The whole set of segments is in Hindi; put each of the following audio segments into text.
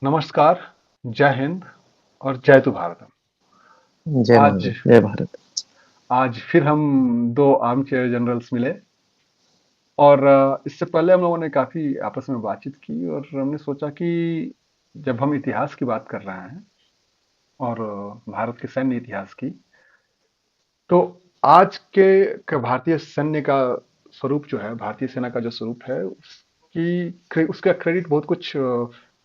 नमस्कार, जय हिंद और जय तु भारत। जय आज महावीर, जय भारत। आज फिर हम दो आर्म चेयर जनरल्स मिले और इससे पहले हम लोगों ने काफी आपस में बातचीत की और हमने सोचा कि जब हम इतिहास की बात कर रहे हैं और भारत के सैन्य इतिहास की, तो आज के भारतीय सैन्य का स्वरूप जो है, भारतीय सेना का जो स्वरूप है, उसका क्रेडिट बहुत कुछ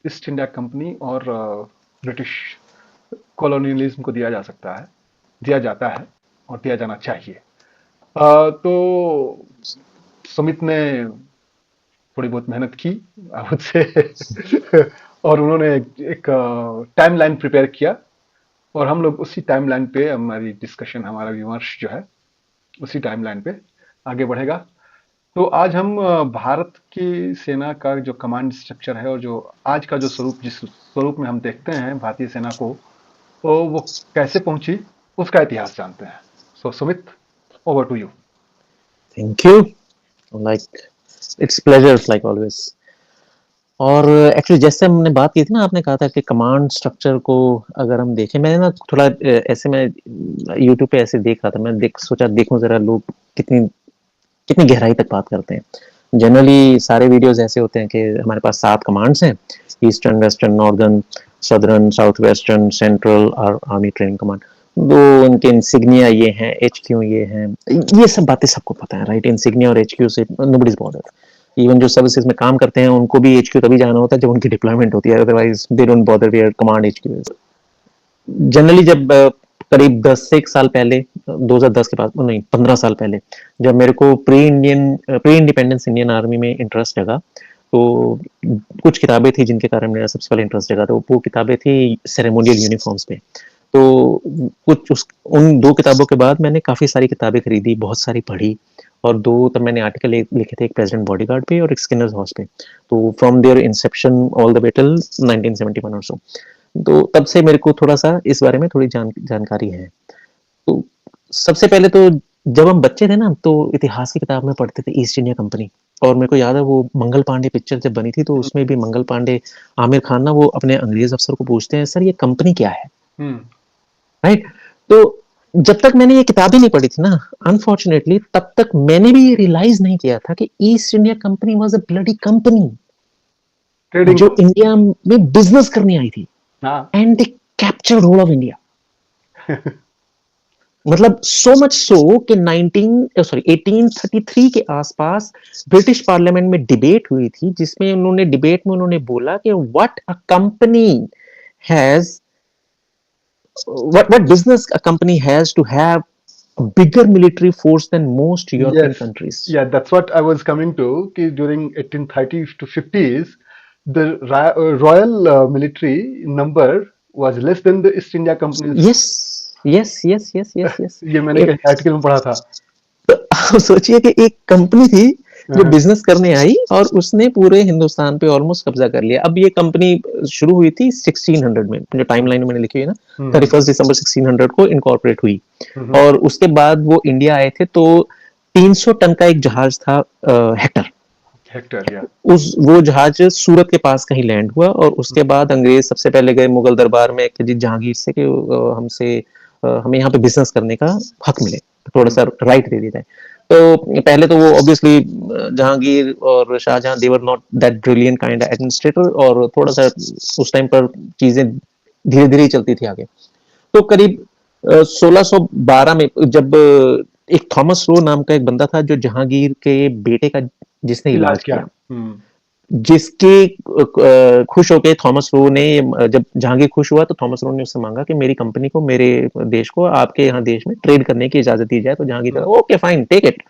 ईस्ट इंडिया कंपनी और ब्रिटिश कॉलोनियलिज्म को दिया जा सकता है, दिया जाता है और दिया जाना चाहिए। तो सुमित ने थोड़ी बहुत मेहनत की मुझसे और उन्होंने एक टाइमलाइन प्रिपेयर किया और हम लोग उसी टाइमलाइन पे हमारी डिस्कशन, हमारा विमर्श जो है उसी टाइमलाइन पे आगे बढ़ेगा। तो आज हम भारत की सेना का जो कमांड स्ट्रक्चर है और जो आज का जो स्वरूप, जिस स्वरूप में हम देखते हैं भारतीय सेना को, तो वो कैसे पहुंची, उसका इतिहास जानते हैं। So Sumit, over to you. Thank you. Like it's pleasure like always. और एक्चुअली जैसे हमने बात की थी ना, आपने कहा था कि कमांड स्ट्रक्चर को अगर हम देखें, मैंने ना थोड़ा ऐसे मैं यूट्यूब पे ऐसे देख रहा था, मैं सोचा देखूं जरा लोग कितनी कितनी गहराई तक बात करते हैं। जनरली सारे वीडियोस ऐसे होते हैं कि हमारे पास 7 कमांड्स हैं: eastern, western, northern, southern, south western, central और आर्मी ट्रेनिंग कमांड। दो उनके इंसिग्निया ये हैं, HQ ये हैं, ये सब बातें सबको पता है, राइट? इंसिग्निया और HQ से नोबडी इज बॉदर्ड। इवन जो सर्विसेज में काम करते हैं उनको भी HQ तभी जाना होता है जब उनकी डिप्लॉयमेंट होती है, otherwise they don't bother where command HQ is. जनरली जब करीब 10 से 1 साल पहले, 2010 के बाद नहीं, 15 साल पहले, जब मेरे को प्री इंडिपेंडेंस इंडियन आर्मी में इंटरेस्ट जगा, तो कुछ किताबें थी जिनके कारण मेरा सबसे पहले इंटरेस्ट जगा। तो वो किताबें थी सेरेमोनियल यूनिफॉर्म्स पे। तो कुछ उन 2 किताबों के बाद मैंने काफ़ी सारी किताबें खरीदी, बहुत सारी पढ़ी, और 2 तब मैंने आर्टिकल लिखे थे, एक प्रेसिडेंट बॉडीगार्ड पे और एक स्किनर्स हॉर्स पे। तो from their inception all the way till 1971 or सो। तो तब से मेरे को थोड़ा सा इस बारे में थोड़ी जानकारी है। तो सबसे पहले तो जब हम बच्चे थे ना, तो इतिहास की किताब में पढ़ते थे ईस्ट इंडिया कंपनी। और मेरे को याद है वो मंगल पांडे पिक्चर जब बनी थी, तो उसमें भी मंगल पांडे, आमिर खान ना, वो अपने अंग्रेज अफसर को पूछते हैं, सर ये कंपनी क्या है, हम्म। राइट? तो जब तक मैंने ये किताब ही नहीं पढ़ी थी ना, अनफॉर्चुनेटली, तब तक मैंने भी रियलाइज नहीं किया था कि East India Company was a bloody company trading. जो इंडिया में बिजनेस करने आई थी। हाँ। And they captured whole of India. मतलब सो मच सो कि 1833 के आसपास ब्रिटिश पार्लियामेंट में डिबेट हुई थी, जिसमें उन्होंने बोला कि what a company has, what business a company has to have a bigger military force than most European Yes, countries. yeah, that's what I was coming to. कि during 1830s to 50s, the royal military number was less than the East India Company's. Yes, yes, yes, yes, yes, yes. ये मैंने कहीं आर्टिकल में पढ़ा था। तो आप सोचिए कि एक कंपनी थी जो हाँ। बिजनेस करने आई और उसने पूरे हिंदुस्तान पे ऑलमोस्ट कब्जा कर लिया। अब ये कंपनी शुरू हुई थी 1600 में, जो टाइमलाइन मैंने लिखी हुई है ना, हम्म। 31 दिसंबर 1600 को इनकॉर्पोरेट हुई। हम्म। और उसके बाद वो इंडिया आए थे, तो 300 टन का एक जहाज था, हेक्टर। हेक्टर, या। उस वो जहाज सूरत के पास कहीं लैंड हुआ, और उसके बाद अंग्रेज सबसे पहले गए मुगल दरबार में कि जी जहांगीर से कि हमें यहाँ पे बिजनेस करने का हक मिले, थोड़ा सा राइट दे दिया जाए। तो पहले तो वो ऑब्वियसली जहांगीर और Shahjahan, they were not that brilliant kind administrator, और थोड़ा सा उस टाइम पर चीजें धीरे धीरे ही चलती थी आगे। तो करीब 1612 में, जब एक थॉमस रो नाम का एक बंदा था जो जहांगीर के बेटे का जिसने इलाज इलाज क्या। किया, हम्म। जिसके खुश होके थॉमस रो ने, जब जहांगीर खुश हुआ तो थॉमस रो ने उससे मांगा कि मेरी कंपनी को, मेरे देश को आपके यहाँ देश में ट्रेड करने की इजाजत दी जाए। तो जहांगीर कहा ओके फाइन, टेक इट।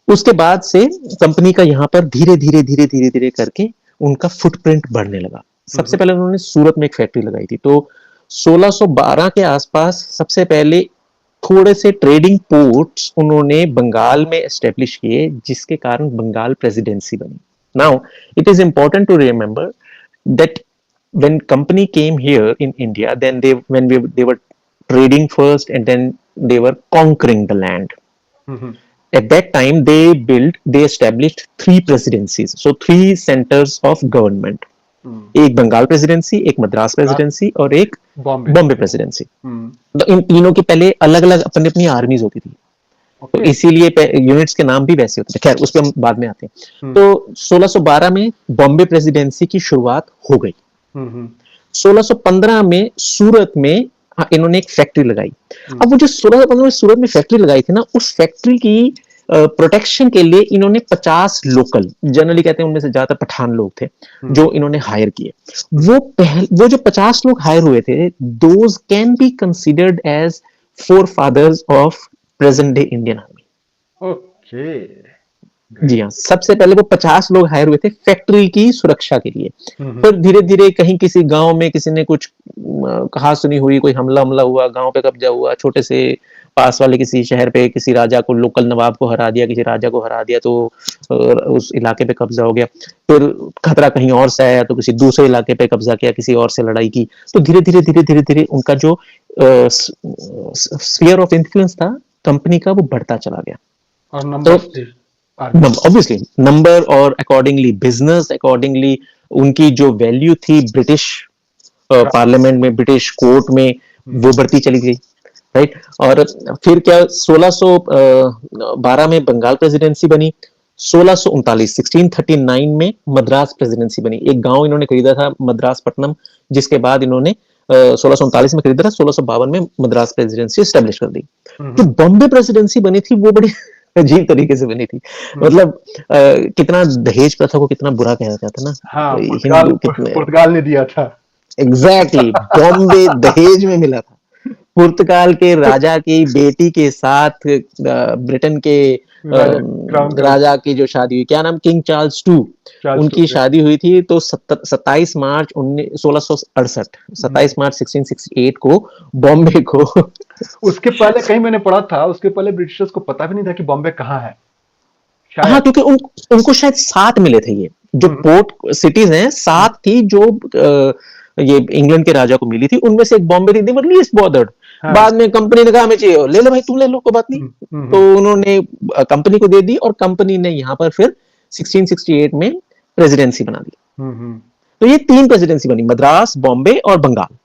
उसके बाद से कंपनी का यहाँ पर धीरे धीरे धीरे धीरे धीरे करके उनका फुटप्रिंट बढ़ने लगा। सबसे पहले उन्होंने सूरत में एक फैक्ट्री लगाई थी। तो 1612 के आसपास सबसे पहले थोड़े से ट्रेडिंग पोर्ट्स उन्होंने बंगाल में एस्टेब्लिश किए, जिसके कारण बंगाल प्रेसिडेंसी बनी। Now it is important to remember that when company came here in India, then they were trading first, and then they were conquering the land. Hmm. At that time, they established 3 presidencies, so 3 centers of government. एक बंगाल प्रेसिडेंसी, एक मद्रास प्रेसिडेंसी और एक बॉम्बे। बॉम्बे प्रेसिडेंसी। हम्म। तो इन तीनों की पहले अलग अलग अपनी अपनी आर्मीज होती थी, तो ओके। इसीलिए यूनिट्स के नाम भी वैसे होते थे। खैर उस पर हम बाद में आते हैं। तो 1612 में बॉम्बे प्रेसिडेंसी की शुरुआत हो गई। 1615 में सूरत में इन्होंने एक फैक्ट्री लगाई। अब वो जो 1615 में सूरत में फैक्ट्री लगाई थी ना, उस फैक्ट्री की प्रोटेक्शन के लिए इन्होंने 50 लोकल, जनरली कहते हैं उनमें से ज्यादा पठान लोग थे, जो इन्होंने हायर किए। वो जो 50 लोग हायर हुए थे, those can be considered as forefathers of present day Indian army. Okay. जी हाँ, सबसे पहले वो 50 लोग हायर हुए थे फैक्ट्री की सुरक्षा के लिए। फिर धीरे धीरे कहीं किसी गांव में किसी ने कुछ कहा सुनी हुई, कोई हमला हुआ, गांव पे कब्जा हुआ, छोटे से पास वाले किसी शहर पे किसी राजा को, लोकल नवाब को हरा दिया, किसी राजा को हरा दिया, तो उस इलाके पे कब्जा हो गया। फिर खतरा कहीं और से आया तो किसी दूसरे इलाके पे कब्जा किया, किसी और से लड़ाई की। तो धीरे धीरे धीरे धीरे धीरे उनका जो स्फीयर ऑफ इन्फ्लुएंस था कंपनी का, वो बढ़ता चला गया। और तो नंबर थे ऑब्वियसली नंबर, और अकॉर्डिंगली बिजनेस, अकॉर्डिंगली उनकी जो वैल्यू थी ब्रिटिश पार्लियामेंट में, ब्रिटिश कोर्ट में, वो बढ़ती चली गई। राइट। और फिर क्या, 1612 में बंगाल प्रेसिडेंसी बनी। 1639 में मद्रास प्रेसिडेंसी बनी। एक गांव इन्होंने खरीदा था मद्रास पट्टनम, जिसके बाद इन्होंने 1639 में खरीदा था, 1652 में मद्रास प्रेसिडेंसी स्टेब्लिश कर दी। जो बॉम्बे प्रेसिडेंसी बनी थी वो बड़ी अजीब तरीके से बनी थी। मतलब कितना दहेज प्रथा को कितना बुरा कहा जाता ना। हाँ, हिंदू कितने, पुर्तगाल ने दिया था। एग्जैक्टली बॉम्बे दहेज में मिला था। पुर्तगाल के राजा की बेटी के साथ ब्रिटेन के राजा की जो शादी हुई, क्या नाम, किंग चार्ल्स टू, उनकी शादी हुई थी। तो 27 मार्च 1668, 27 मार्च 1668 को बॉम्बे को उसके पहले कहीं मैंने पढ़ा था, उसके पहले ब्रिटिशर्स को पता भी नहीं था कि बॉम्बे कहाँ है हाँ, क्योंकि उनको शायद 7 मिले थे। ये जो पोर्ट सिटीज हैं 7 थी जो ये इंग्लैंड के राजा को मिली थी, उनमें से एक बॉम्बे थी। दे वर लीस्ट बॉदर्ड। बाद में कंपनी ने कहा हमें चाहिए, ले लो भाई, तुम ले लो, कोई बात नहीं। तो उन्होंने कंपनी को दे दी, और कंपनी ने यहाँ पर फिर 1668 में प्रेसिडेंसी बना दी। तो ये 3 प्रेसिडेंसी बनी, मद्रास, बॉम्बे और बंगाल।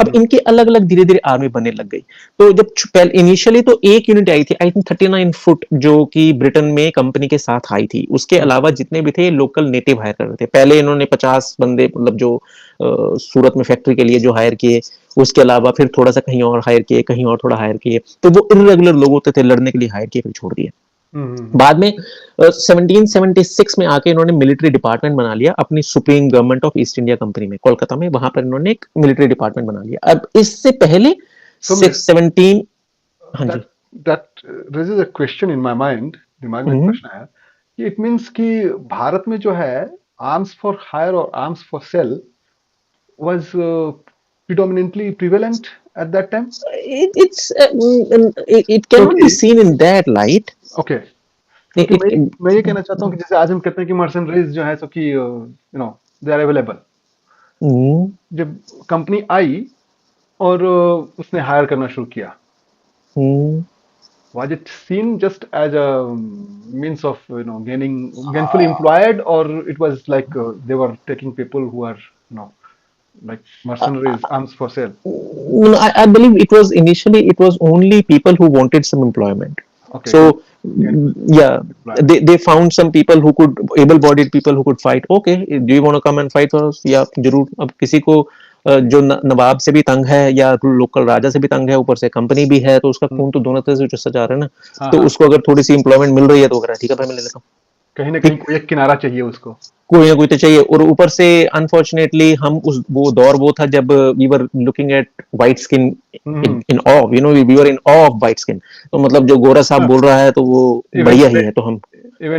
अब इनके अलग अलग धीरे धीरे आर्मी बनने लग गई। तो जब पहले इनिशियली तो एक यूनिट आई थी, आई थिंक 39 फुट, जो कि ब्रिटेन में कंपनी के साथ आई थी। उसके अलावा जितने भी थे लोकल नेटिव हायर कर रहे थे। पहले इन्होंने 50 बंदे, मतलब जो सूरत में फैक्ट्री के लिए जो हायर किए, उसके अलावा फिर थोड़ा सा कहीं और हायर किए, कहीं और थोड़ा हायर किए। तो वो इरेगुलर लोग होते थे, लड़ने के लिए हायर किए, फिर छोड़ दिए। बाद में 1776 में आके इन्होंने मिलिट्री डिपार्टमेंट बना लिया अपनी supreme government of east India company में, कोलकाता में। वहां पर इन्होंने एक मिलिट्री डिपार्टमेंट बना लिया। अब इससे पहले 17, हाँ जी, that raises a question in my mind, दिमाग में प्रश्न आया कि इट मींस कि भारत में जो है आर्म्स फॉर हायर और arms for sale was predominantly prevalent at that time. It cannot be seen in that light. Okay. मैं ये कहना चाहता हूँ कि जैसे आज हम कहते हैं कि मर्सनरीज जो है, सो कि you know they are available. जब कंपनी आई और उसने हायर करना शुरू किया, was it seen just as a means of gainfully employed, or it was like they were taking people who are like mercenaries, arms for sale? I believe it was initially, it was only people who wanted some employment. Okay. So yeah, they found some people who could, able-bodied people who could fight. Okay, do you want to come and fight for us? या जरूर। अब किसी को जो नवाब से भी तंग है या लोकल राजा से भी तंग है, ऊपर से कंपनी भी है, तो उसका खून तो दोनों तरह से चुसता जा रहा है ना। तो उसको अगर थोड़ी सी एम्प्लॉयमेंट मिल रही है तो अगर ठीक है भाई मैं ले लेता हूँ। कहीं ना कहीं कोई एक किनारा चाहिए उसको, कोई ना कोई तो चाहिए। और ऊपर से अनफॉर्चुनेटली हम वो दौर वो था जब we were looking at white skin in awe, we were in awe of white skin. तो मतलब जो गोरा साहब बोल रहा है तो वो बढ़िया ही है। तो हम,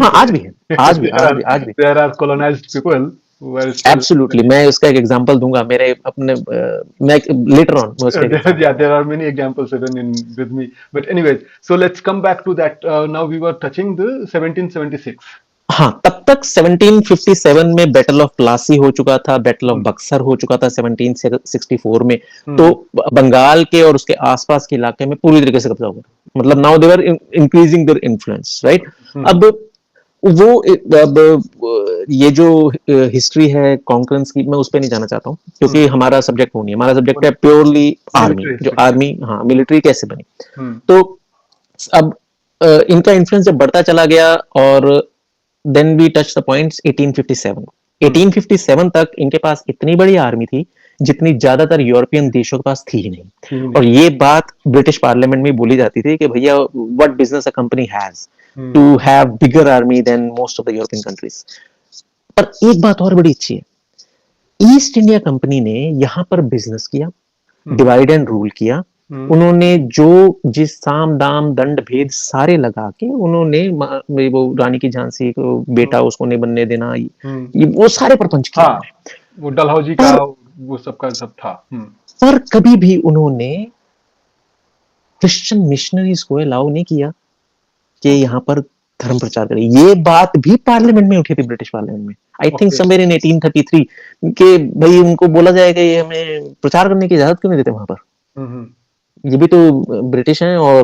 हाँ, आज भी है, आज भी there are colonized people who are absolutely. मैं उसका एक एग्जांपल दूंगा मेरे अपने, मैं later on there are many examples even in with me, but anyways, so let's come back to that. Now we were touching the 1776. हाँ, तब तक 1757 में बैटल ऑफ प्लासी हो चुका था, बैटल ऑफ बक्सर हो चुका था 1764 में। तो बंगाल के और उसके आसपास के इलाके में पूरी तरीके से कब्जा हो गया। मतलब now they were increasing their influence, right. अब ये जो हिस्ट्री है कॉन्करेंस की, मैं उस पर नहीं जाना चाहता हूँ, क्योंकि हमारा सब्जेक्ट वो नहीं है। हमारा सब्जेक्ट है प्योरली आर्मी, मिलिट्री जो हिस्ट्री। आर्मी, हाँ, मिलिट्री कैसे बनी। हम्म। तो अब इनका इन्फ्लुएंस जब बढ़ता चला गया, और then we touch the points 1857। 1857 तक इनके पास इतनी बड़ी आर्मी थी जितनी ज्यादातर यूरोपियन देशों के पास थी ही नहीं। ही और नहीं। ये बात ब्रिटिश पार्लियामेंट में बोली जाती थी कि भैया, what business a company has to hmm. Have bigger army than most of the European countries. पर एक बात और बड़ी अच्छी है, ईस्ट इंडिया कंपनी ने यहां पर बिजनेस किया, हम्म। डिवाइड एंड रूल किया। हम्म। उन्होंने जो जिस साम दाम दंड भेद सारे लगा के उन्होंने वो रानी की झांसी को बेटा हम्म। उसको नहीं बनने देना, हम्म। ये वो सारे प्रपंच किए हाँ, उन्होंने। वो डलहौजी का पर वो सबका सब था। हम्म। पर कभी भी उन्होंने क्रिश्चियन मिशनरीज को अलाउ नहीं किया कि ओके। यहाँ पर धर्म प्रचार करें। ये बात भी पार्लियामेंट में उठी थी, ब्रिटिश पार्लियामेंट में, I think okay. Somewhere in 1833, कि भाई उनको बोला जाएगा ये हमें प्रचार करने की इजाजत क्यों नहीं देते वहां पर, हम्म। ये भी तो ब्रिटिश हैं और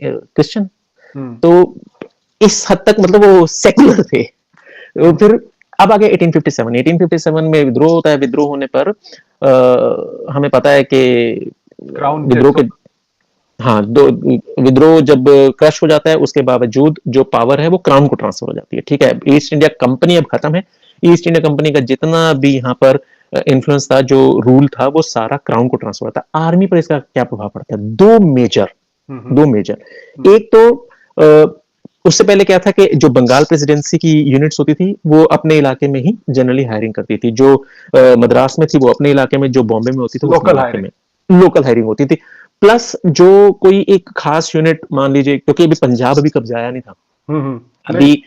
क्रिश्चियन। हम्म। तो इस हद तक मतलब वो सेकुलर थे। तो हम्म। फिर अब आ गया 1857। 1857 में विद्रोह होता है। विद्रोह होने पर हमें पता है कि क्राउन विद्रोह टेस्ट के, ऑफ। हाँ, दो विद्रोह जब क्रश हो जाता है, उसके बावजूद जो पावर है वो क्राउन को ट्रांसफर हो जाती है। ठीक है, ईस्ट इंडिया कंपनी अब खत्म है। ईस्ट इंडिया कंपनी का जितना भी यहाँ पर इन्फ्लुएंस था, जो रूल था, वो सारा क्राउन को ट्रांसफर होता है। आर्मी पर इसका क्या प्रभाव पड़ता है? हम्म। दो मेजर। हम्म। एक तो उससे पहले क्या था कि जो बंगाल प्रेसिडेंसी की यूनिट्स होती थी वो अपने इलाके में ही जनरली हायरिंग करती थी। जो मद्रास में थी वो अपने इलाके में, जो बॉम्बे में होती थी वो अपने लोकल इलाके हायरिंग। में लोकल हायरिंग होती थी। प्लस जो कोई एक खास यूनिट मान लीजिए, क्योंकि अभी पंजाब अभी कब्जाया नहीं था। नहीं। अभी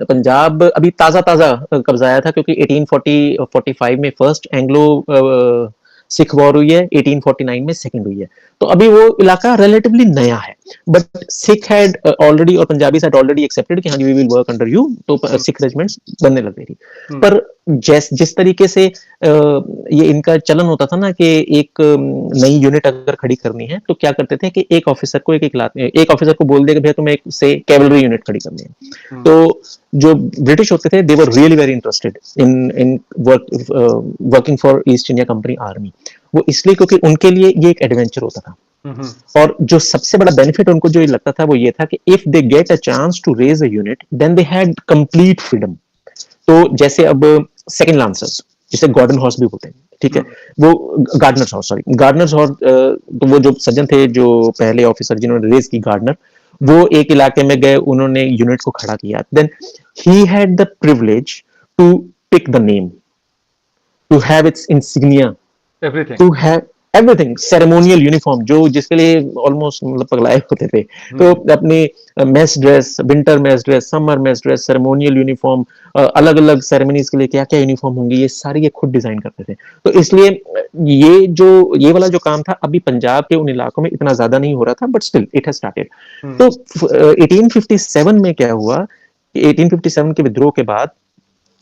पंजाब अभी ताजा ताजा कब्जाया था, क्योंकि 1845 में फर्स्ट एंग्लो सिख वॉर हुई है, 1849 में सेकंड हुई है। तो अभी वो इलाका रिलेटिवली नया है। बट सिख हैड ऑलरेडी, और पंजाबी हैड ऑलरेडी एक्सेप्टेड कि हाँ जी we will work under you. तो हम्म। सिख रेजिमेंट्स बनने लग गई थी। हम्म। पर जिस तरीके से ये इनका चलन होता था ना, कि एक नई यूनिट अगर खड़ी करनी है तो क्या करते थे कि एक ऑफिसर को एक ऑफिसर को बोल देगा भैया तुम्हें एक से कैवलरी यूनिट खड़ी करनी है। हम्म। तो जो ब्रिटिश होते थे, they were really very interested in in working for East India company army. वो इसलिए क्योंकि उनके लिए ये एक एडवेंचर होता था। हम्म। और जो सबसे बड़ा बेनिफिट उनको जो लगता था वो ये था कि if they get a chance to raise a unit, then they had complete freedom. तो जैसे अब सेकंड लांसर्स, जिसे गॉर्डन हॉर्स भी बोलते हैं, ठीक है, हम्म। वो Gardner's horse, sorry Gardner's horse, तो वो जो सज्जन थे, जो पहले ऑफिसर जिन्होंने रेस की, गार्डनर, वो एक इलाके में गए, उन्होंने यूनिट को खड़ा किया। Then he had the privilege to pick the name, to have its insignia, everything. To have everything, ceremonial uniform, जो जिसके लिए ऑलमोस्ट मतलब पगलाए होते थे। तो हम्म। अपनी mess dress, winter mess dress, summer mess dress, ceremonial uniform, अलग अलग सेरेमनीज के लिए क्या क्या यूनिफॉर्म होंगी, ये सारी ये खुद डिजाइन करते थे। तो इसलिए ये वाला जो काम था, अभी पंजाब के उन इलाकों में इतना ज्यादा नहीं हो रहा था, but still it has started. हम्म। तो 1857 में क्या हुआ, 1857 के विद्रोह के बाद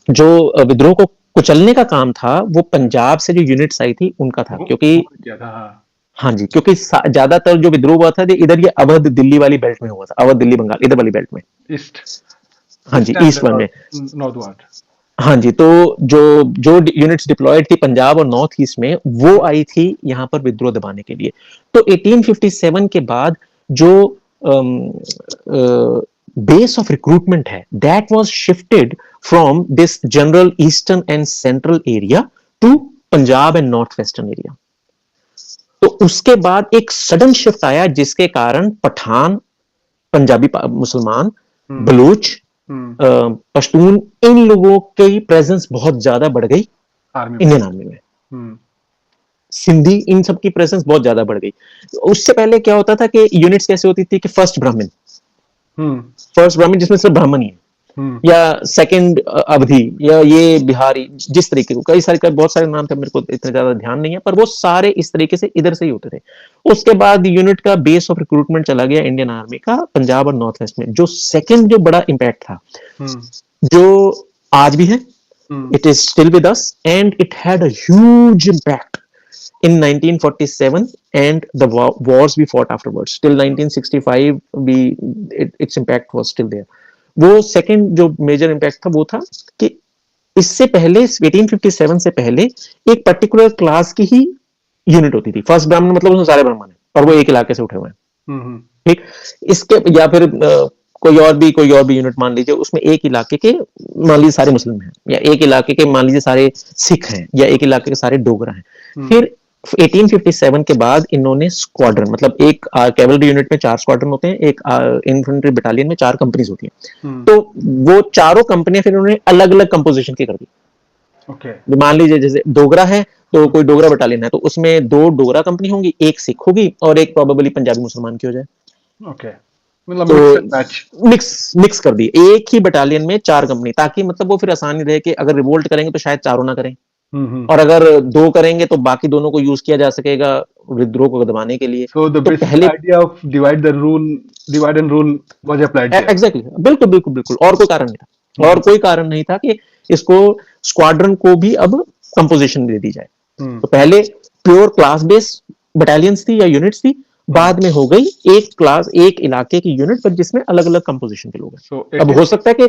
जो विद्रोह को कुचलने का काम था, वो पंजाब से जो यूनिट्स आई थी उनका था। क्योंकि वो क्या था, हाँ। हाँ जी, क्योंकि ज्यादातर जो विद्रोह हुआ था, इधर ये अवध दिल्ली वाली बेल्ट में हुआ था, अवध दिल्ली बंगाल इधर वाली बेल्ट में। ईस्ट। हाँ जी, ईस्ट एंड ईस्ट वन में। North ward. हाँ जी, तो जो जो यूनिट्स डिप्लॉयड थी पंजाब और नॉर्थ ईस्ट में, वो आई थी यहाँ पर विद्रोह दबाने के लिए। तो 1857 के बाद जो बेस ऑफ रिक्रूटमेंट है, that was shifted from this general eastern and central area to Punjab and north western area. तो उसके बाद एक सडन शिफ्ट आया, जिसके कारण पठान, पंजाबी मुसलमान, हम्म। बलूच, हम्म। पश्तून, इन लोगों की प्रेजेंस बहुत ज्यादा बढ़ गई आर्मी में। इंडियन आर्मी में। हम्म। सिंधी, इन सब की प्रेजेंस बहुत ज्यादा बढ़ गई। उससे पहले क्या होता था कि यूनिट्स कैसे होती थी कि हम्म। फर्स्ट ब्राह्मण जिसमें सिर्फ ब्राह्मण ही है, हम्म। या सेकंड अवधि, या ये बिहारी, जिस तरीके को कई सारे बहुत सारे नाम थे, मेरे को इतना ज्यादा ध्यान नहीं है, पर वो सारे इस तरीके से इधर से ही होते थे। उसके बाद यूनिट का बेस ऑफ रिक्रूटमेंट चला गया इंडियन आर्मी का पंजाब और नॉर्थ वेस्ट में। जो सेकंड जो बड़ा इंपैक्ट था, हम्म। जो आज भी है, हम्म। it is still with us, and it had a huge impact in 1947 and the wars we fought afterwards till 1965. Its impact was still there. वो सेकंड जो मेजर इम्पैक्ट था वो था कि इससे पहले 1857 से पहले एक पर्टिकुलर क्लास की ही यूनिट होती थी। फर्स्ट ब्राह्मण मतलब उसमें सारे ब्राह्मण है और वो एक इलाके से उठे हुए हैं, ठीक। इसके या फिर कोई और भी यूनिट मान लीजिए, उसमें एक इलाके के मान लीजिए सारे मुस्लिम हैं, या एक इलाके के मान लीजिए सारे सिख हैं, या एक इलाके के सारे डोगरा हैं। फिर 1857 के बाद इन्होंने स्क्वाड्रन, मतलब एक कैवलरी यूनिट में 4 स्क्वाड्रन होते हैं, एक इन्फेंट्री बटालियन में 4 कंपनीज होती हैं। तो वो चारों कंपनियां फिर उन्होंने अलग अलग कंपोजिशन की कर दी। ओके। मान लीजिए जैसे डोगरा है तो कोई डोगरा बटालियन है तो उसमें 2 डोगरा कंपनी होंगी, एक सिख होगी और एक प्रोबेबली पंजाबी मुसलमान की हो जाए। ओके, मतलब तो मिक्स एंड मैच। मिक्स कर दी एक ही बटालियन में 4 कंपनी, ताकि मतलब वो फिर आसानी रहे कि अगर रिवोल्ट करेंगे तो शायद चारों ना करें, और अगर 2 करेंगे तो बाकी दोनों को यूज किया जा सकेगा विद्रोह को दबाने के लिए। So the तो basic पहले idea of divide and rule was applied there. Exactly, बिल्कुल बिल्कुल बिल्कुल, और कोई कारण नहीं था, और कोई कारण नहीं था कि इसको स्क्वाड्रन को भी अब कंपोजिशन दे दी जाए। तो पहले प्योर क्लास बेस्ड बटालियंस थी या यूनिट्स थी, बाद में हो गई एक क्लास, एक इलाके की यूनिट पर जिसमें अलग अलग कंपोजिशन के लोग हैं। So अब 18 हो सकता है कि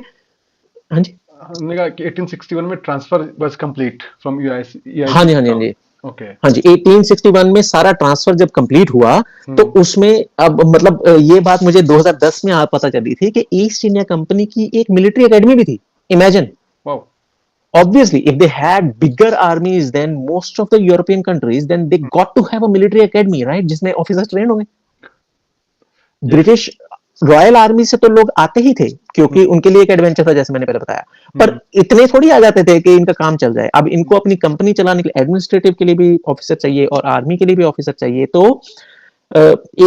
हाँ जी, हमने कहा कि 1861 में transfer was complete from EIC हाँ जी, टू हाँ जी, हाँ क्राउन। जी, ओके। हाँ जी। 1861 में सारा ट्रांसफर जब कंप्लीट हुआ तो उसमें अब मतलब ये बात मुझे 2010 में आप पता चली थी कि ईस्ट इंडिया कंपनी की एक मिलिट्री एकेडमी भी थी। Imagine, wow. obviously if they had bigger armies than most of the European countries, then they got to have a military academy, right, जिसमें ऑफिसर्स ट्रेन होंगे। यस। ब्रिटिश रॉयल आर्मी से तो लोग आते ही थे क्योंकि उनके लिए एक एडवेंचर था, जैसे मैंने पहले बताया, पर इतने थोड़ी आ जाते थे कि इनका काम चल जाए। अब इनको अपनी कंपनी चलाने के लिए एडमिनिस्ट्रेटिव के लिए भी ऑफिसर चाहिए और आर्मी के लिए भी ऑफिसर चाहिए। तो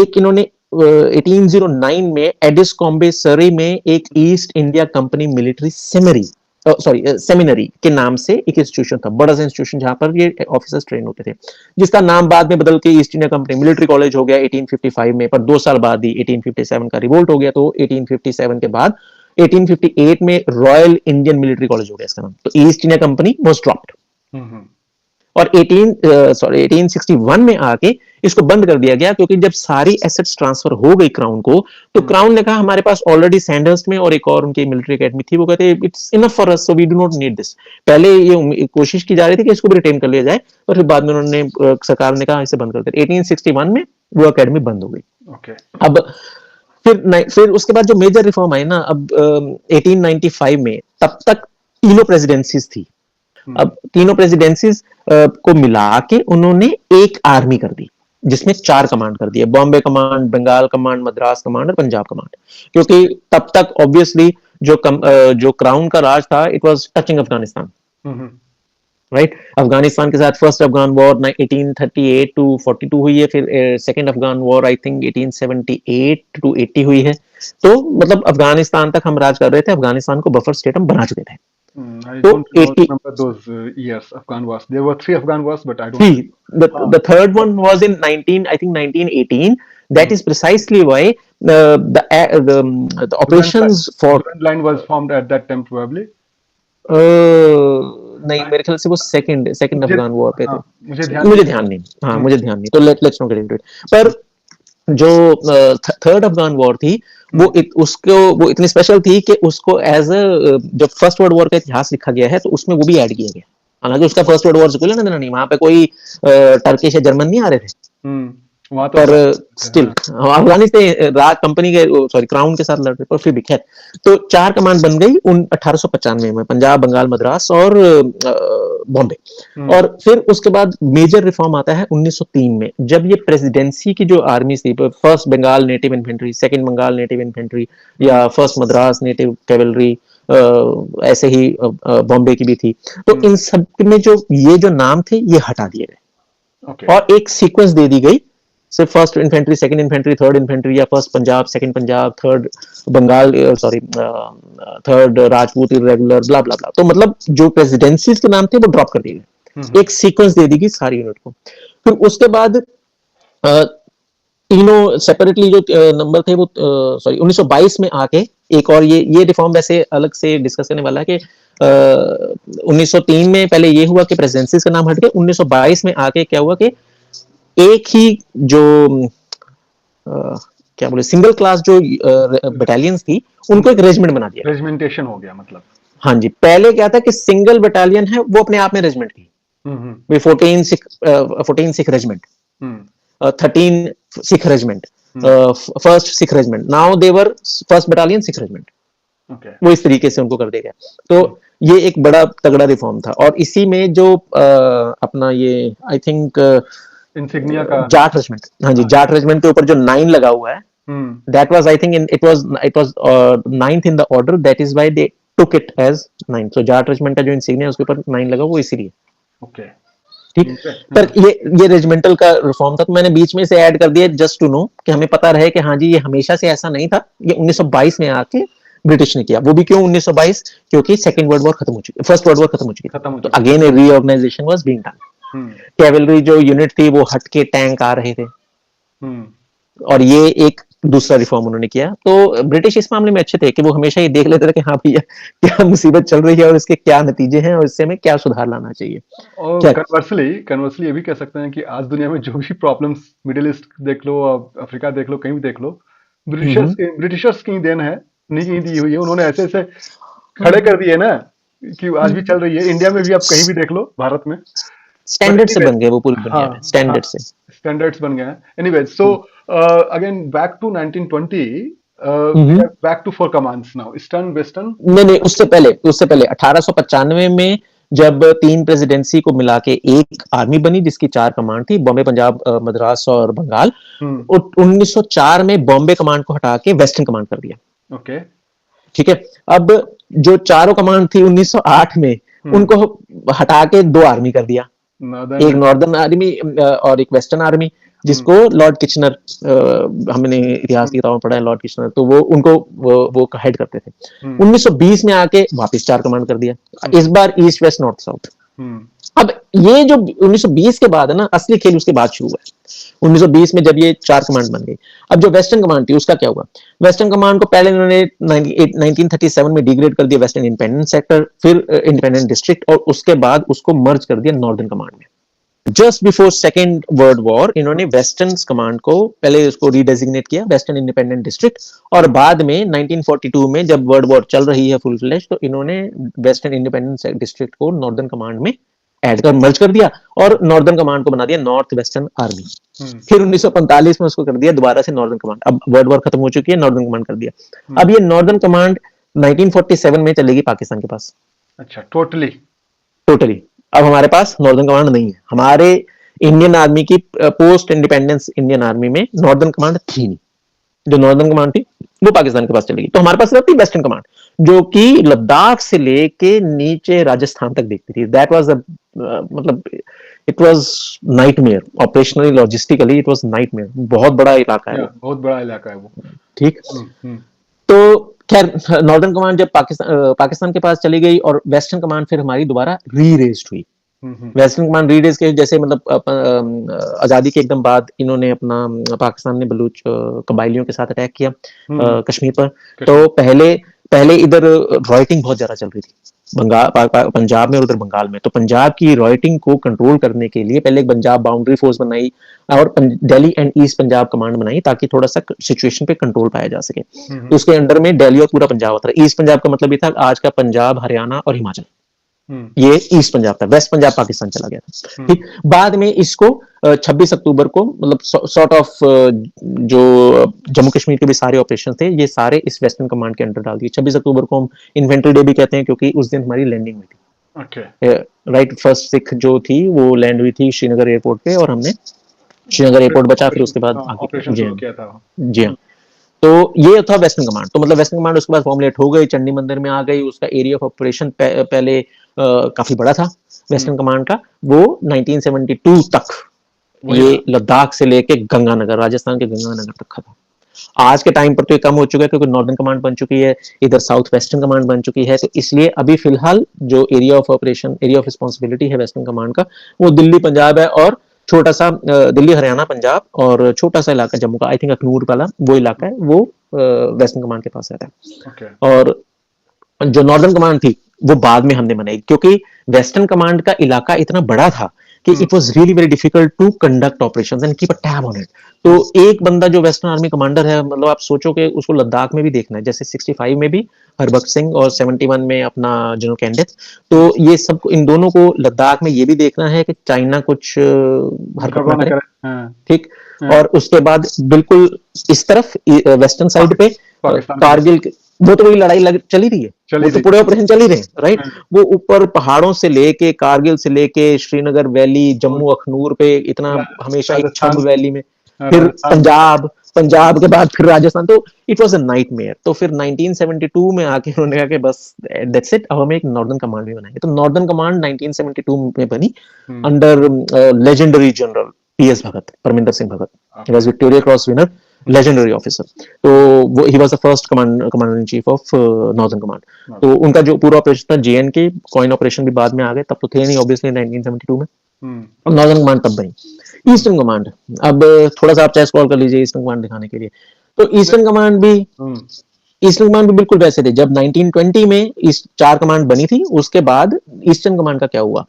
एक इन्होंने 1809 में एडिस कॉम्बे सरी में एक east India company military seminary के नाम से एक इंस्टीट्यूशन था, बड़ा सा इंस्टीट्यूशन, जहां पर ये ऑफिसर्स ट्रेन होते थे, जिसका नाम बाद में बदल के east India company military college हो गया 1855 में। पर 2 साल बाद ही 1857 का रिवोल्ट हो गया, तो 1857 के बाद 1858 में रॉयल इंडियन मिलिट्री कॉलेज हो गया इसका नाम। तो east India Company was dropped और 1861 में आके इसको बंद कर दिया गया, क्योंकि जब सारी एसेट्स ट्रांसफर हो गई क्राउन को, तो क्राउन ने कहा हमारे पास ऑलरेडी सैंडर्स में और एक और उनकी मिलिट्री एकेडमी थी, वो कहते it's enough for us, so we do not need this. पहले ये कोशिश की जा रही थी कि इसको भी रिटेन कर लिया जाए, और फिर बाद में उन्होंने सरकार ने कहा इसे बंद कर दिया। 1861 में वो एकेडमी बंद हो गई। ओके। अब फिर उसके बाद जो मेजर रिफॉर्म आई ना, अब 1895 में, तब तक तीनों प्रेसिडेंसीज थी। अब तीनों प्रेसिडेंसीज को मिला के उन्होंने एक आर्मी कर दी, जिसमें 4 कमांड कर दिए, Bombay command, Bengal command, Madras command और पंजाब कमांड। क्योंकि तब तक ऑब्वियसली जो क्राउन का राज था, it was touching Afghanistan, right. Afghanistan के साथ फर्स्ट अफगान वॉर 1838 टू 42 हुई है, फिर second Afghan war I think 1878 to 80 हुई है। तो मतलब अफगानिस्तान तक हम राज कर रहे थे, अफगानिस्तान को बफर स्टेट हम बना चुके थे। I तो don't 80 remember those years Afghan wars. There were 3 Afghan wars, but I don't. three. The third one was in 1918. That is precisely why the operations for Durand line was formed at that time probably. नहीं, मेरे ख्याल से वो सेकंड मुझे अफगान वॉर पे थे। हाँ, मुझे ध्यान मुझे नहीं। ध्यान नहीं, हाँ मुझे ध्यान नहीं, तो let's not get into it. पर जो थर्ड अफगान वॉर थी, वो इतनी स्पेशल थी कि उसको एज अ, जब फर्स्ट वर्ल्ड वॉर का इतिहास लिखा गया है तो उसमें वो भी ऐड किया गया। हालांकि उसका फर्स्ट वर्ल्ड वॉर से कोई लेना देना नहीं, वहां पे कोई टर्किश या जर्मन नहीं आ रहे थे, वहां तो पर स्टिल हाँ। अफगानिस्तान राज कंपनी के, सॉरी क्राउन के साथ लड़ रहे, पर फिर भी खैर। तो 4 कमांड बन गई 1895 में, पंजाब, बंगाल, मद्रास और बॉम्बे। और फिर उसके बाद मेजर रिफॉर्म आता है 1903 में, जब ये प्रेसिडेंसी की जो आर्मी थी, first Bengal native infantry, second Bengal native infantry, या फर्स्ट मद्रास नेटिव कैवलरी, ऐसे ही बॉम्बे की भी थी। तो इन सब में जो नाम थे ये हटा दिए गए, ओके। और एक सीक्वेंस दे दी गई, सिर्फ first infantry, second infantry, third infantry, या first Punjab, second Punjab, third Bengal, sorry third Rajput irregular, blah blah blah. तो मतलब जो प्रेसिडेंसीज के नाम थे वो ड्रॉप कर दिए गए, एक सीक्वेंस दे दी गई सारी यूनिट को। फिर उसके बाद तीनों सेपरेटली जो नंबर थे वो सॉरी 1922 में आके एक और ये रिफॉर्म वैसे अलग से डिस्कस करने वाला है कि 1903 में पहले ये हुआ कि प्रेसिडेंसीज का नाम हट गया, 1922 में आके क्या हुआ कि एक ही जो क्या बोले सिंगल क्लास जो बटालियंस थी उनको एक रेजिमेंट बना दिया। रेजिमेंटेशन हो गया मतलब। हाँ जी, पहले क्या था कि सिंगल बटालियन है वो अपने आप में रेजिमेंट थी। Hmm 14 Sikh regiment, hmm 13 Sikh regiment, hmm first Sikh regiment, now their first battalion Sikh regiment. Okay वो इस तरीके से उनको कर दिया गया। तो ये एक बड़ा तगड़ा रिफॉर्म था। और इसी में जो अपना ये आई थिंक इंसिग्निया का। जाट रेजिमेंट, हाँ जी, हाँ। जाट रेजिमेंट के ऊपर जो 9 लगा हुआ है, हम्म that was I think it was ninth in the order, that is why they took it as 9। so Jat regiment का जो इंसिग्निया उसके ऊपर 9 लगा वो इसीलिए। ओके ठीक। पर ये रेजिमेंटल का रिफॉर्म था, तो मैंने बीच में से ऐड कर दिया जस्ट टू नो कि हमें पता रहे कि हाँ जी ये हमेशा से ऐसा नहीं था, ये 1922 में आके ब्रिटिश ने किया। वो भी क्यों 1922? क्योंकि सेकंड वर्ल्ड वॉर खत्म हो चुकी, फर्स्ट वर्ल्ड वॉर खत्म हो चुकी थी, खत्म हो तो चुकी। Again a reorganisation was being done. Cavalry जो यूनिट थी वो हट के टैंक आ रहे थे, और ये एक दूसरा रिफॉर्म उन्होंने किया। तो ब्रिटिश इस मामले में अच्छे थे कि वो हमेशा ये देख लेते थे कि हाँ भैया क्या मुसीबत चल रही है और इसके क्या नतीजे हैं और इससे हमें क्या सुधार लाना चाहिए। और कन्वर्सली ये भी कह सकते हैं कि आज दुनिया में जो भी प्रॉब्लम्स, मिडिल ईस्ट देख लो, अफ्रीका देख लो, कहीं भी देख लो, ब्रिटिशर्स की देन है, उन्हीं की दी हुई है। उन्होंने ऐसे ऐसे खड़े कर दिए ना कि आज भी चल रही है। इंडिया में भी आप कहीं भी देख लो, भारत में। बट स्टैंडर्ड से एनीवेज, बन गए वो पूरी दुनिया में, स्टैंडर्ड से। स्टैंडर्ड्स बन गए हैं। Anyways, so again back to 1920, back to four commands now, eastern, western. नहीं, उससे पहले 1895 में जब 3 प्रेसिडेंसी को मिला के एक आर्मी बनी जिसकी 4 कमांड थी, बॉम्बे, पंजाब, मद्रास और बंगाल। 1904 में बॉम्बे कमांड को हटा के वेस्टर्न कमांड कर दिया। ओके। ठीक है। अब जो चारों कमांड थी 1908 में, उनको हटा के 2 आर्मी कर दिया, एक नॉर्दर्न आर्मी और एक वेस्टर्न आर्मी, जिसको लॉर्ड किचनर, हमने इतिहास की किताबों में पढ़ा है लॉर्ड किचनर, तो वो उनको वो हेड करते थे। 1920 में आके वापस 4 कमांड कर दिया, इस बार ईस्ट वेस्ट नॉर्थ साउथ। अब ये जो 1920 के बाद है ना, असली खेल उसके बाद शुरू हुआ है। 1920 में जब ये 4 कमांड बन गई, अब जो वेस्टर्न कमांड थी उसका क्या हुआ? वेस्टर्न कमांड को पहले इन्होंने 1937 में डिग्रेड कर दिया वेस्टर्न इंडिपेंडेंट सेक्टर, फिर इंडिपेंडेंट डिस्ट्रिक्ट, और उसके बाद उसको मर्ज कर दिया नॉर्दर्न कमांड में। Just before second world war इन्होंने वेस्टर्न कमांड को पहले उसको रीडेजिग्नेट किया वेस्टर्न इंडिपेंडेंट डिस्ट्रिक्ट, और बाद में 1942 में जब वर्ल्ड वॉर चल रही है फुल फ्लेश, तो इन्होंने वेस्टर्न इंडिपेंडेंट डिस्ट्रिक्ट को नॉर्दर्न कमांड में ऐड कर मर्ज कर दिया, और नॉर्दर्न कमांड को बना दिया नॉर्थ वेस्टर्न आर्मी। फिर 1945 में उसको कर दिया दोबारा से नॉर्दर्न कमांड। अब वर्ल्ड वॉर खत्म हो चुकी है, नॉर्दर्न कमांड कर दिया। अब ये नॉर्दर्न कमांड 1947 में चलेगी पाकिस्तान के पास। अच्छा, टोटली। अब हमारे पास नॉर्दर्न कमांड नहीं है। हमारे इंडियन आर्मी की पोस्ट इंडिपेंडेंस इंडियन आर्मी में नॉर्दर्न कमांड थी नहीं। जो नॉर्दर्न कमांड थी वो पाकिस्तान के पास चलेगी, तो हमारे पास रहती वेस्टर्न कमांड, जो कि लद्दाख से लेके नीचे राजस्थान तक देखती थी। दैट वाज मतलब it was nightmare, operationally logistically it was nightmare. बहुत बड़ा इलाका है वो, बहुत बड़ा इलाका है वो। ठीक। तो खैर नॉर्दर्न कमांड जब पाकिस्तान के पास चली गई, और वेस्टर्न कमांड फिर हमारी दोबारा री-रेज्ड हुई। वेस्टर्न कमांड री-रेज के जैसे मतलब आजादी के एकदम बाद इन्होंने अपना पाकिस्तान ने बलूच कबाइलियों के साथ अटैक किया कश्मीर पर। तो पहले इधर रॉयटिंग बहुत ज्यादा चल रही थी पंजाब में और उधर बंगाल में। तो पंजाब की रॉयटिंग को कंट्रोल करने के लिए पहले एक पंजाब बाउंड्री फोर्स बनाई और Delhi and east Punjab command बनाई, ताकि थोड़ा सा सिचुएशन पे कंट्रोल पाया जा सके। तो उसके अंडर में दिल्ली और पूरा पंजाब होता है। ईस्ट पंजाब का मतलब ये था आज का पंजाब, हरियाणा और हिमाचल, ये ईस्ट पंजाब था। वेस्ट पंजाब पाकिस्तान चला गया था। ठीक। बाद में इसको 26 अक्टूबर को मतलब सॉर्ट ऑफ जो जम्मू कश्मीर के भी सारे ऑपरेशन थे ये सारे इस वेस्टर्न कमांड के अंडर डाल दिए। 26 अक्टूबर को हम इन्वेंटरी डे भी कहते हैं, क्योंकि उस दिन हमारी लैंडिंग हुई थी। राइट, फर्स्ट सिख जो थी वो लैंड हुई थी श्रीनगर एयरपोर्ट पे, और हमने श्रीनगर एयरपोर्ट बचा, फिर उसके बाद ऑपरेशन शुरू किया था। जी हाँ। तो ये था वेस्टर्न कमांड। तो मतलब वेस्टर्न कमांड उसके बाद फॉर्मुलेट हो गई, चंडी मंदिर में आ गई। उसका एरिया ऑफ ऑपरेशन पहले काफी बड़ा था वेस्टर्न कमांड का। वो 1972 तक ये लद्दाख से लेके गंगानगर, राजस्थान के गंगानगर तक था। आज के टाइम पर तो ये कम हो चुका है, क्योंकि नॉर्दर्न कमांड बन चुकी है, इधर साउथ वेस्टर्न कमांड बन चुकी है। तो इसलिए अभी फिलहाल जो area of operation, area of responsibility है वेस्टर्न कमांड का, वो दिल्ली पंजाब है, और छोटा सा दिल्ली हरियाणा पंजाब, और छोटा सा इलाका जम्मू का, आई थिंक अखनूर वाला वो इलाका है, वो वेस्टर्न कमांड के पास रहता है। और जो नॉर्दर्न कमांड थी वो बाद में हमने बनाई, क्योंकि वेस्टर्न कमांड का इलाका इतना बड़ा था कि it was really very difficult to conduct operations and keep a tab on it. तो एक बंदा जो वेस्टर्न आर्मी कमांडर है, मतलब आप सोचो कि उसको लद्दाख में भी देखना है, जैसे 65 में भी हरबख्श सिंह और 71 में अपना जनरल कैंडिस। तो ये सब इन दोनों को लद्दाख में ये भी देखना है कि चाइना कुछ हरकत ना गड़बड़ ना करे, करे। हाँ। ठीक। हाँ। और उसके बाद बिल्कुल इस तरफ वेस्टर्न साइड पे पाकिस्तान की तरफ कारगिल वो तो वही लड़ाई चली रही है, चली वो तो रही। पूरे ऑपरेशन चल ही रहे हैं, राइट। हाँ। वो ऊपर पहाड़ों से लेके कारगिल से लेके श्रीनगर वैली, और जम्मू अखनूर पे इतना रा, हमेशा ही छंब राजस्थान। वैली में, हाँ, फिर राजस्थान में। पंजाब, पंजाब के बाद फिर राजस्थान। तो इट वाज अ नाइटमेयर। तो फिर 1972 में आके उन्होंने कहा कि बस दैट्स इट, अब हम एक नॉर्दर्न कमांड भी बनाएंगे। तो नॉर्दर्न कमांड 1972 में बनी hmm. Under legendary general PS Bhagat, Parminder Singh Bhagat. He was okay. Victoria cross winner, hmm. Legendary officer. तो वो he was the first commander in chief of northern command. तो नॉर्दर्न। उनका जो पूरा ऑपरेशन था जेएनके, कॉइन ऑपरेशन भी बाद में आ गए, तब तो थे नहीं ऑब्वियसली 1972 में। हम्म। और नॉर्दर्न कमांड तब बनी। हम्म। ईस्टर्न कमांड, अब थोड़ा सा आप चेस कॉल कर लीजिए ईस्टर्न कमांड दिखाने के लिए। तो नहीं। ईस्टर्न कमांड भी, हम्म। ईस्टर्न कमांड भी बिल्कुल वैसे थे। जब 1920 में इस चार कमांड बनी थी, उसके बाद ईस्टर्न कमांड का क्या हुआ।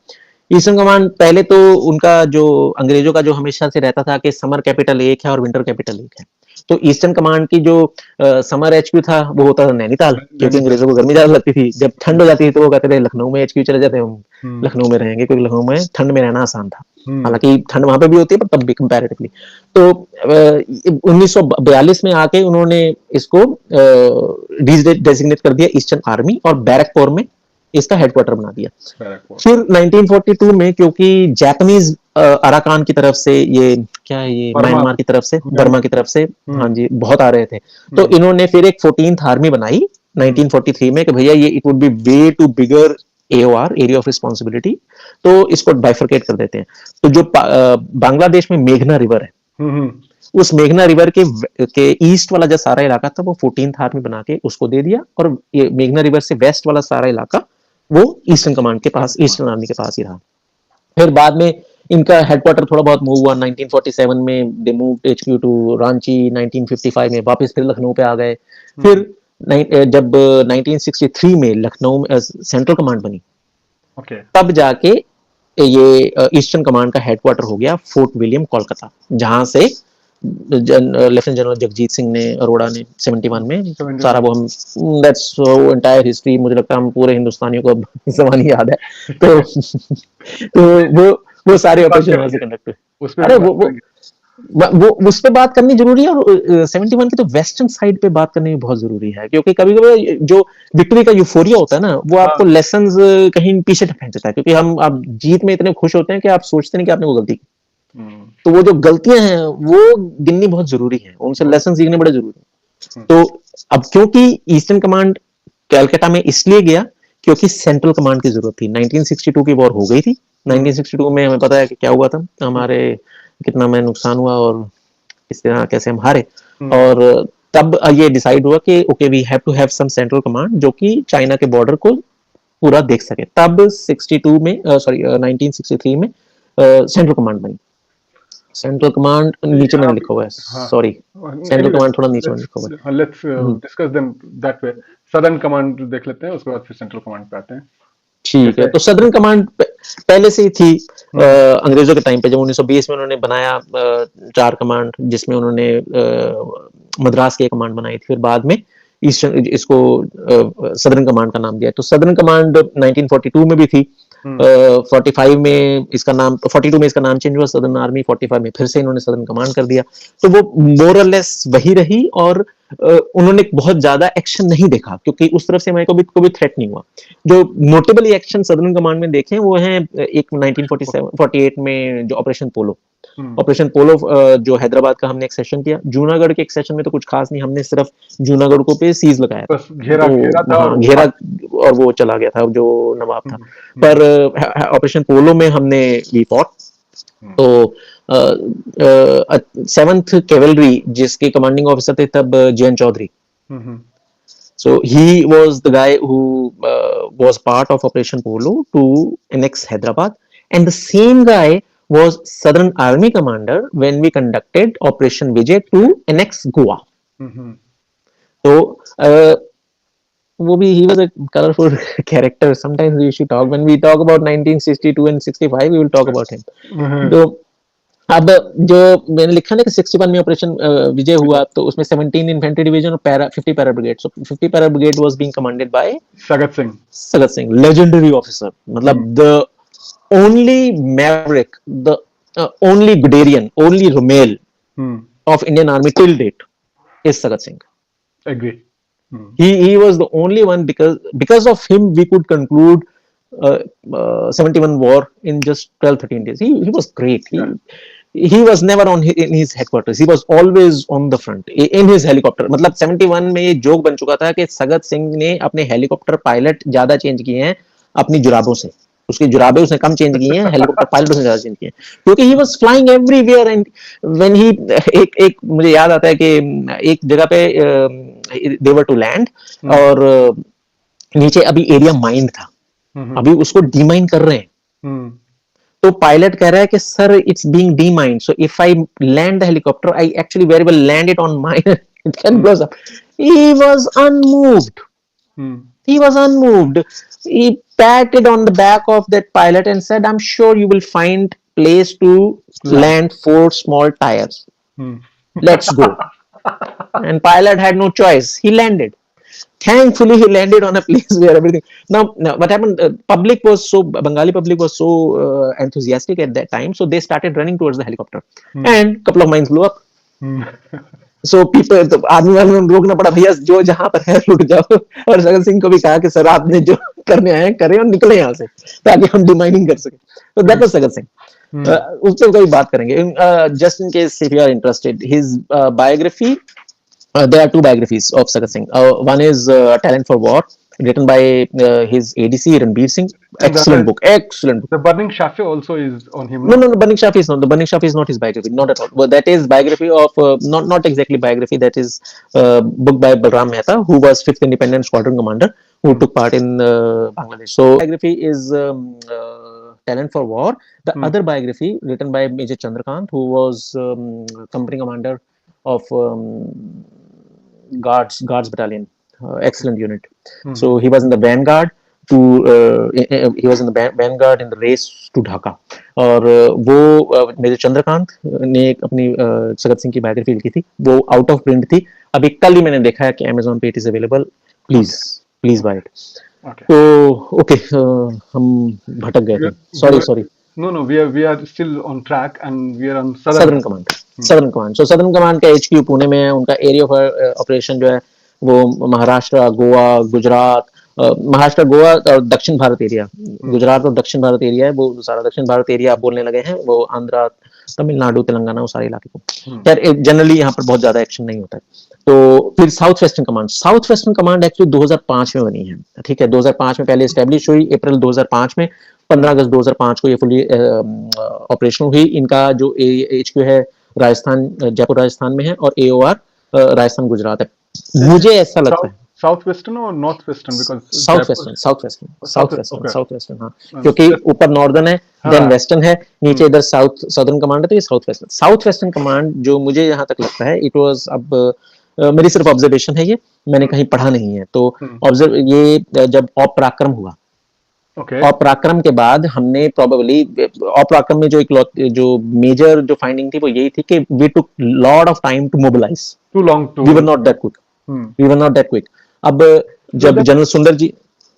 ईस्टर्न कमांड पहले तो उनका जो अंग्रेजों का जो हमेशा से रहता था कि समर कैपिटल एक है और विंटर कैपिटल एक है। तो ईस्टर्न कमांड की जो समर एचक्यू था वो होता था नैनीताल, क्योंकि नैनीताल। अंग्रेजों को गर्मी ज्यादा लगती थी। जब हम्म। ठंड हो जाती थी तो वो कहते थे लखनऊ में एचक्यू चले जाते, हम हम्म। लखनऊ में रहेंगे, क्योंकि लखनऊ में ठंड में रहना आसान था। हम्म। हालांकि ठंड वहां पे भी होती है पर तब भी कंपैरेटिवली। तो 1942 में आके उन्होंने इसको डेजिग्नेट कर दिया ईस्टर्न आर्मी, और बैरकपुर में इसका हेडक्वार्टर बना दिया। बैरकपुर। फिर 1942 में क्योंकि जापानीज अराकान की तरफ से, ये क्या है, ये बर्मा। म्यांमार की तरफ से, बर्मा म्यांमार। की तरफ से, हाँ हम्म। जी, बहुत आ रहे थे। तो हम्म। इन्होंने फिर एक 14th आर्मी बनाई हम्म। 1943 में कि भैया ये it would be way too bigger AOR, area of responsibility, तो इसको बाइफरकेट कर देते हैं। तो जो बांग्लादेश में मेघना रिवर है, हम्म। उस मेघना रिवर के ईस्ट वाला जो सारा इलाका था वो 14th आर्मी बना के उसको दे दिया, और ये मेघना रिवर से वेस्ट वाला सारा इलाका वो ईस्टर्न कमांड के पास, ईस्टर्न आर्मी के पास ही रहा। फिर बाद में इनका हेडक्वार्टर थोड़ा बहुत मूव हुआ। 1947 में they move HQ to Ranchi, 1955 में वापस फिर लखनऊ पे आ गए। हम्म। फिर जब 1963 में लखनऊ में सेंट्रल कमांड बनी, ओके। तब जाके ये ईस्टर्न कमांड का हेडक्वार्टर हो गया फोर्ट विलियम कोलकाता, जहां से लेफ्टिनेंट जनरल जगजीत सिंह ने, अरोड़ा ने 71 में 71 सारा वो, में। हम दैट्स एंटायर हिस्ट्री, मुझे लगता है हम पूरे हिंदुस्तानियों को जमानी याद है। तो तो वो सारे बात ऑपरेशन वहां से करेंगे। कंडक्ट हुए। उस पर भी अरे बात करेंगे। वो उस पे बात करनी जरूरी है, और 71 की तो वेस्टर्न साइड पे बात करनी भी बहुत जरूरी है, क्योंकि कभी कभी जो विक्ट्री का यूफोरिया होता है ना, वो आपको हाँ। लेसन कहीं पीछे फेंक देता है, क्योंकि हम आप जीत में इतने खुश होते हैं कि आप सोचते नहीं कि आपने वो गलती की। हम्म। तो वो जो गलतियां हैं वो गिननी बहुत जरूरी है, उनसे बहुत। लेसन सीखने बड़े जरूरी है। हम्म। तो अब क्योंकि ईस्टर्न कमांड कैलकाटा में इसलिए गया क्योंकि सेंट्रल कमांड की जरूरत थी। 1962 की वॉर हो गई थी। हम्म। 1962 में हमें पता है कि क्या हुआ था, हमारे कितना में नुकसान हुआ और किस तरह कैसे हम हारे। हम्म। और तब ये डिसाइड हुआ कि okay we have to have some central command जो कि चाइना के बॉर्डर को पूरा देख सके। तब 62 में, सॉरी 1963 में सेंट्रल कमांड बनी। सेंट्रल कमांड नीचे यहाँ मैंने भी। लिखा हुआ है, हाँ। सॉरी, सेंट्रल एनीवेज, कमांड थोड़ा नीचे मैंने लेट्स लिखा हुआ लेट्स है। Discuss them that way. Southern command देख लेते हैं, उसके बाद फिर सेंट्रल कमांड पे आते हैं। ठीक है, जैसे। तो सदर्न कमांड पहले से ही थी हम्म। अंग्रेजों के टाइम पे, जब 1920 में उन्होंने बनाया चार कमांड, जिसमें उन्होंने मद्रास की कमांड बनाई थी। फिर बाद में ईस्टर्न इसको सदर्न कमांड का नाम दिया। तो सदर्न कमांड 1942 में भी थी। हम्म। 45 में इसका नाम, 42 में इसका नाम चेंज हुआ सदर्न आर्मी, 45 में फिर से इन्होंने सदर्न कमांड कर दिया। तो वो मोरलेस वही रही, और उन्होंने बहुत ज्यादा एक्शन नहीं देखा, क्योंकि उस तरफ से हमारे को भी थ्रेट नहीं हुआ। जो नोटेबल एक्शन सदर्न कमांड में देखे वो हैं, एक 1947 48 में जो ऑपरेशन पोलो, हम्म। ऑपरेशन पोलो जो हैदराबाद का हमने एक सेशन किया। जूनागढ़ के एक सेशन में तो कुछ खास नहीं, हमने सिर्फ जूनागढ़ को पे सीज लगाया था। बस घेरा घेरा था तो और हाँ, घेरा, भाग। और वो चला गया था जो नवाब था। हम्म। पर ऑपरेशन पोलो में हमने वी फॉट। हम्म। तो सेवंथ कैवलरी जिसके कमांडिंग ऑफिसर थे तब जयंत चौधरी। हम्म। So he was the guy who was part of Operation Polo to annex Hyderabad, and the same guy was Southern Army commander when we conducted Operation Vijay to annex Goa. Hmm. So he was a colorful character. Sometimes we should talk when we talk about 1962 and 65. We will talk about him. Hmm. So अब जो मैंने लिखा ना कि 61 में ऑपरेशन विजय हुआ, तो उसमें 17 इन्फेंट्री डिवीजन और 50 para brigade, so 50 para brigade was being commanded by Sagat Singh, legendary officer, मतलब Singh. The only maverick, the only Guderian, only Rommel of Indian Army till date is Sagat Singh. Agree. He was the only one, because of him we could conclude 71 war in just 12-13 days. He was great. He was never in his headquarters. He was always on the front in his helicopter. मतलब 71 में ये जोक बन चुका था कि सगत सिंह ने अपने हेलीकॉप्टर पायलट ज्यादा चेंज किए हैं अपनी जुराबों से, उसकी जुराबें उसने कम चेंज की हैं, हेलीकॉप्टर पायलट उसने ज्यादा चेंज किए हैं, क्योंकि he was flying everywhere. And when he एक मुझे याद आता है कि एक जगह पे दे वर टू लैंड, और नीचे अभी एरिया माइंड था, अभी उसको डीमाइन कर रहे हैं, तो पायलट कह रहा है कि sir it's being demined, so if I land the helicopter I actually very well land it on mine, it can blow up. He was unmoved, he was unmoved. He patted on the back of that pilot and said, I'm sure you will find place to land 4 small tires. Let's go. And pilot had no choice. He landed. Thankfully, he landed on a place where everything. Now what happened? Bengali public was so enthusiastic at that time, so they started running towards the helicopter, and couple of mines blew up. So people, तो आदमी वालों ने रोकना पड़ा, भैया जो जहां पर है रुक जाओ, और सगत सिंह को भी कहा कि सर आपने जो करने आए करें और निकले यहाँ से, ताकि हम डिमाइनिंग कर सके। तो दैट वाज सगत सिंह। उस पर कोई बात करेंगे, just in case if you are interested, his biography, there are 2 biographies of Sagat Singh. One is Talent for War, written by his ADC Ranbir Singh. Excellent book. Excellent book. The Burning Shafi also is on him. No, Burning Shafi is not. The Burning Shafi is not his biography, not at all. But that is biography of not exactly biography. That is book by Balram Mehta, who was 5th Independent Squadron Commander, who took part in Bangladesh. So biography is Talent for War. The other biography written by Major Chandrakant, who was company commander of Guards Battalion, excellent unit. So he was in the vanguard he was in the vanguard in the race to Dhaka. और वो मेजर चंद्रकांत ने अपनी सगत सिंह की बायोग्राफी लिखी थी, वो आउट ऑफ प्रिंट थी, अभी कल ही मैंने देखा है कि Amazon पे it is available, please buy it. तो ओके, हम भटक गए थे, sorry. No, we are still on track and we are on Southern Command. Southern Command. So Southern Command का HQ पुणे में है, उनका एरिया ऑफ ऑपरेशन जो है वो महाराष्ट्र, गोवा, गुजरात, महाराष्ट्र, गोवा और दक्षिण भारत एरिया, गुजरात और दक्षिण भारत एरिया है, वो सारा दक्षिण भारत एरिया आप बोलने लगे हैं, वो आंध्रा, तमिलनाडु, तेलंगाना, वो सारे इलाके को। यार जनरली यहाँ पर बहुत ज्यादा एक्शन नहीं होता है। तो फिर साउथ वेस्टर्न कमांड एक्चुअली 2005 में बनी है, ठीक है, 2005 में पहले एस्टेब्लिश हुई, अप्रैल 2005 में, 15 अगस्त 2005 को ये फुली ऑपरेशनल हुई। इनका जो HQ है राजस्थान, जयपुर राजस्थान में है, और AOR राजस्थान गुजरात है। मुझे ऐसा लगता है साउथ वेस्टर्न और north western, because south western, हाँ, क्योंकि ऊपर नॉर्दर्न है, देन वेस्टर्न है, नीचे इधर साउथर्न कमांड है, तो ये साउथ वेस्टर्न कमांड जो मुझे यहाँ तक लगता है, इट वाज, अब मेरी सिर्फ ऑब्जर्वेशन है, ये मैंने कहीं पढ़ा नहीं है, तो ऑब्जर्व ये जब पराक्रम हुआ, और पराक्रम के बाद हमने प्रोबेबली, और पराक्रम में जो मेजर जो फाइंडिंग थी वो यही थी कि we took lot of time to mobilise, we were not that quick. अब जब general Sundar ji,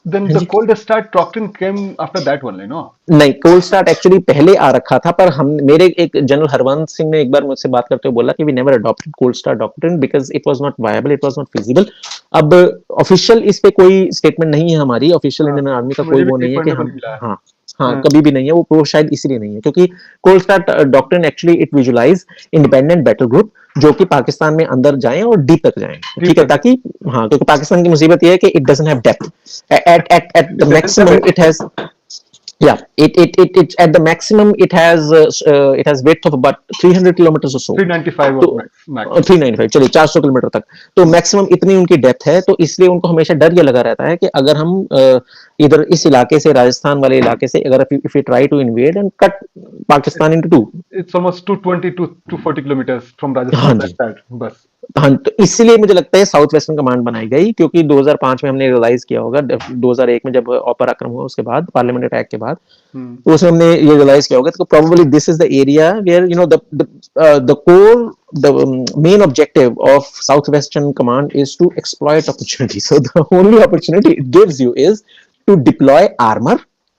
then the cold start doctrine came after that only, no? नहीं, कोल्ड स्टार्ट एक्चुअली पहले आ रखा था, पर हम, मेरे एक जनरल हरवंत सिंह ने एक बार मुझसे बात करते हुए बोला कि we never adopted cold start doctrine because it was not viable, it was not feasible. अब ऑफिशियल इस पे कोई स्टेटमेंट नहीं है हमारी, ऑफिशियल इंडियन आर्मी का कोई वो नहीं है कि हम, हाँ, कभी भी नहीं है वो शायद इसलिए नहीं है क्योंकि cold start doctrine actually it visualise independent battle group जो कि पाकिस्तान में अंदर जाएं और डीप तक जाएं, ठीक है, ताकि, हाँ, क्योंकि पाकिस्तान की मुसीबत ये है कि it doesn't have depth at the maximum, it has, yeah, it at the maximum it has width of about 300 kilometers or so, 395 तो, max 395, चलिए 400 किलोमीटर तक, तो मैक्सिमम इतनी उनकी डेप्थ है, तो इसलिए उनको हमेशा डर ये लगा रहता है कि अगर हम इधर इस इलाके से, राजस्थान वाले इलाके से, अगर if we try to invade and cut Pakistan into two, it's almost 220 to 240 kilometers from Rajasthan that side, बस हाँ, तो इसलिए मुझे लगता है साउथ वेस्टर्न कमांड बनाई गई, क्योंकि 2005 में हमने रियलाइज किया होगा, 2001 में जब पराक्रम हुआ उसके बाद, पार्लियामेंट अटैक के बाद, हम्म। तो उसमें हमने ये रियलाइज किया होगा, तो probably this is the area where you know the core the main objective of southwestern command is to exploit opportunity. So the only opportunity it gives you is to deploy armor,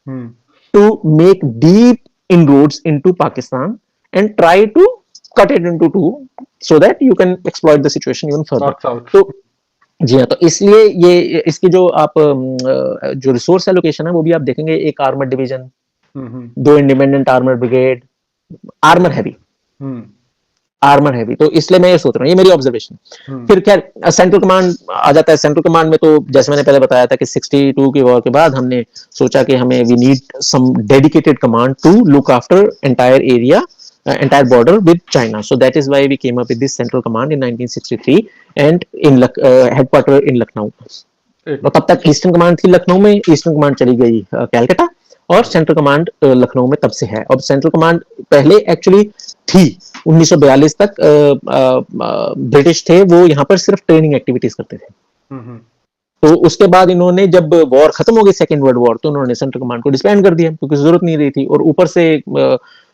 hmm. to make deep inroads into Pakistan and try to cut it into two so that you can exploit the situation even further. North south. तो जी हाँ, तो इसलिए ये इसकी जो आप जो रिसोर्स एलोकेशन है वो भी आप देखेंगे, एक आर्मर डिवीजन, हम्म। दो independent armour brigade, armour heavy, hmm. Armour heavy. तो इसलिए मैं ये सोच रहा हूँ, ये मेरी ऑब्जर्वेशन। हम्म। फिर खैर सेंट्रल कमांड आ जाता है। सेंट्रल कमांड में तो जैसे मैंने पहले बताया था कि 62 की वॉर के बाद हमने सोचा कि हमें we need some dedicated command to look after entire area, entire border with China. So that is why we came up with this central command in 1963 and in headquarter in Lucknow. एक और तब तक ईस्टर्न कमांड थी लखनऊ में, ईस्टर्न कमांड चली गई कैलकाटा, और सेंट्रल कमांड लखनऊ में तब से है। और सेंट्रल कमांड पहले एक्चुअली थी 1942 तक, ब्रिटिश थे वो यहाँ पर सिर्फ ट्रेनिंग एक्टिविटीज करते थे। हम्म। तो उसके बाद इन्होंने जब वॉर खत्म हो गई, सेकेंड वर्ल्ड वॉर, तो उन्होंने सेंट्रल कमांड को डिस्बैंड कर दिया क्योंकि जरूरत नहीं रही थी। और ऊपर से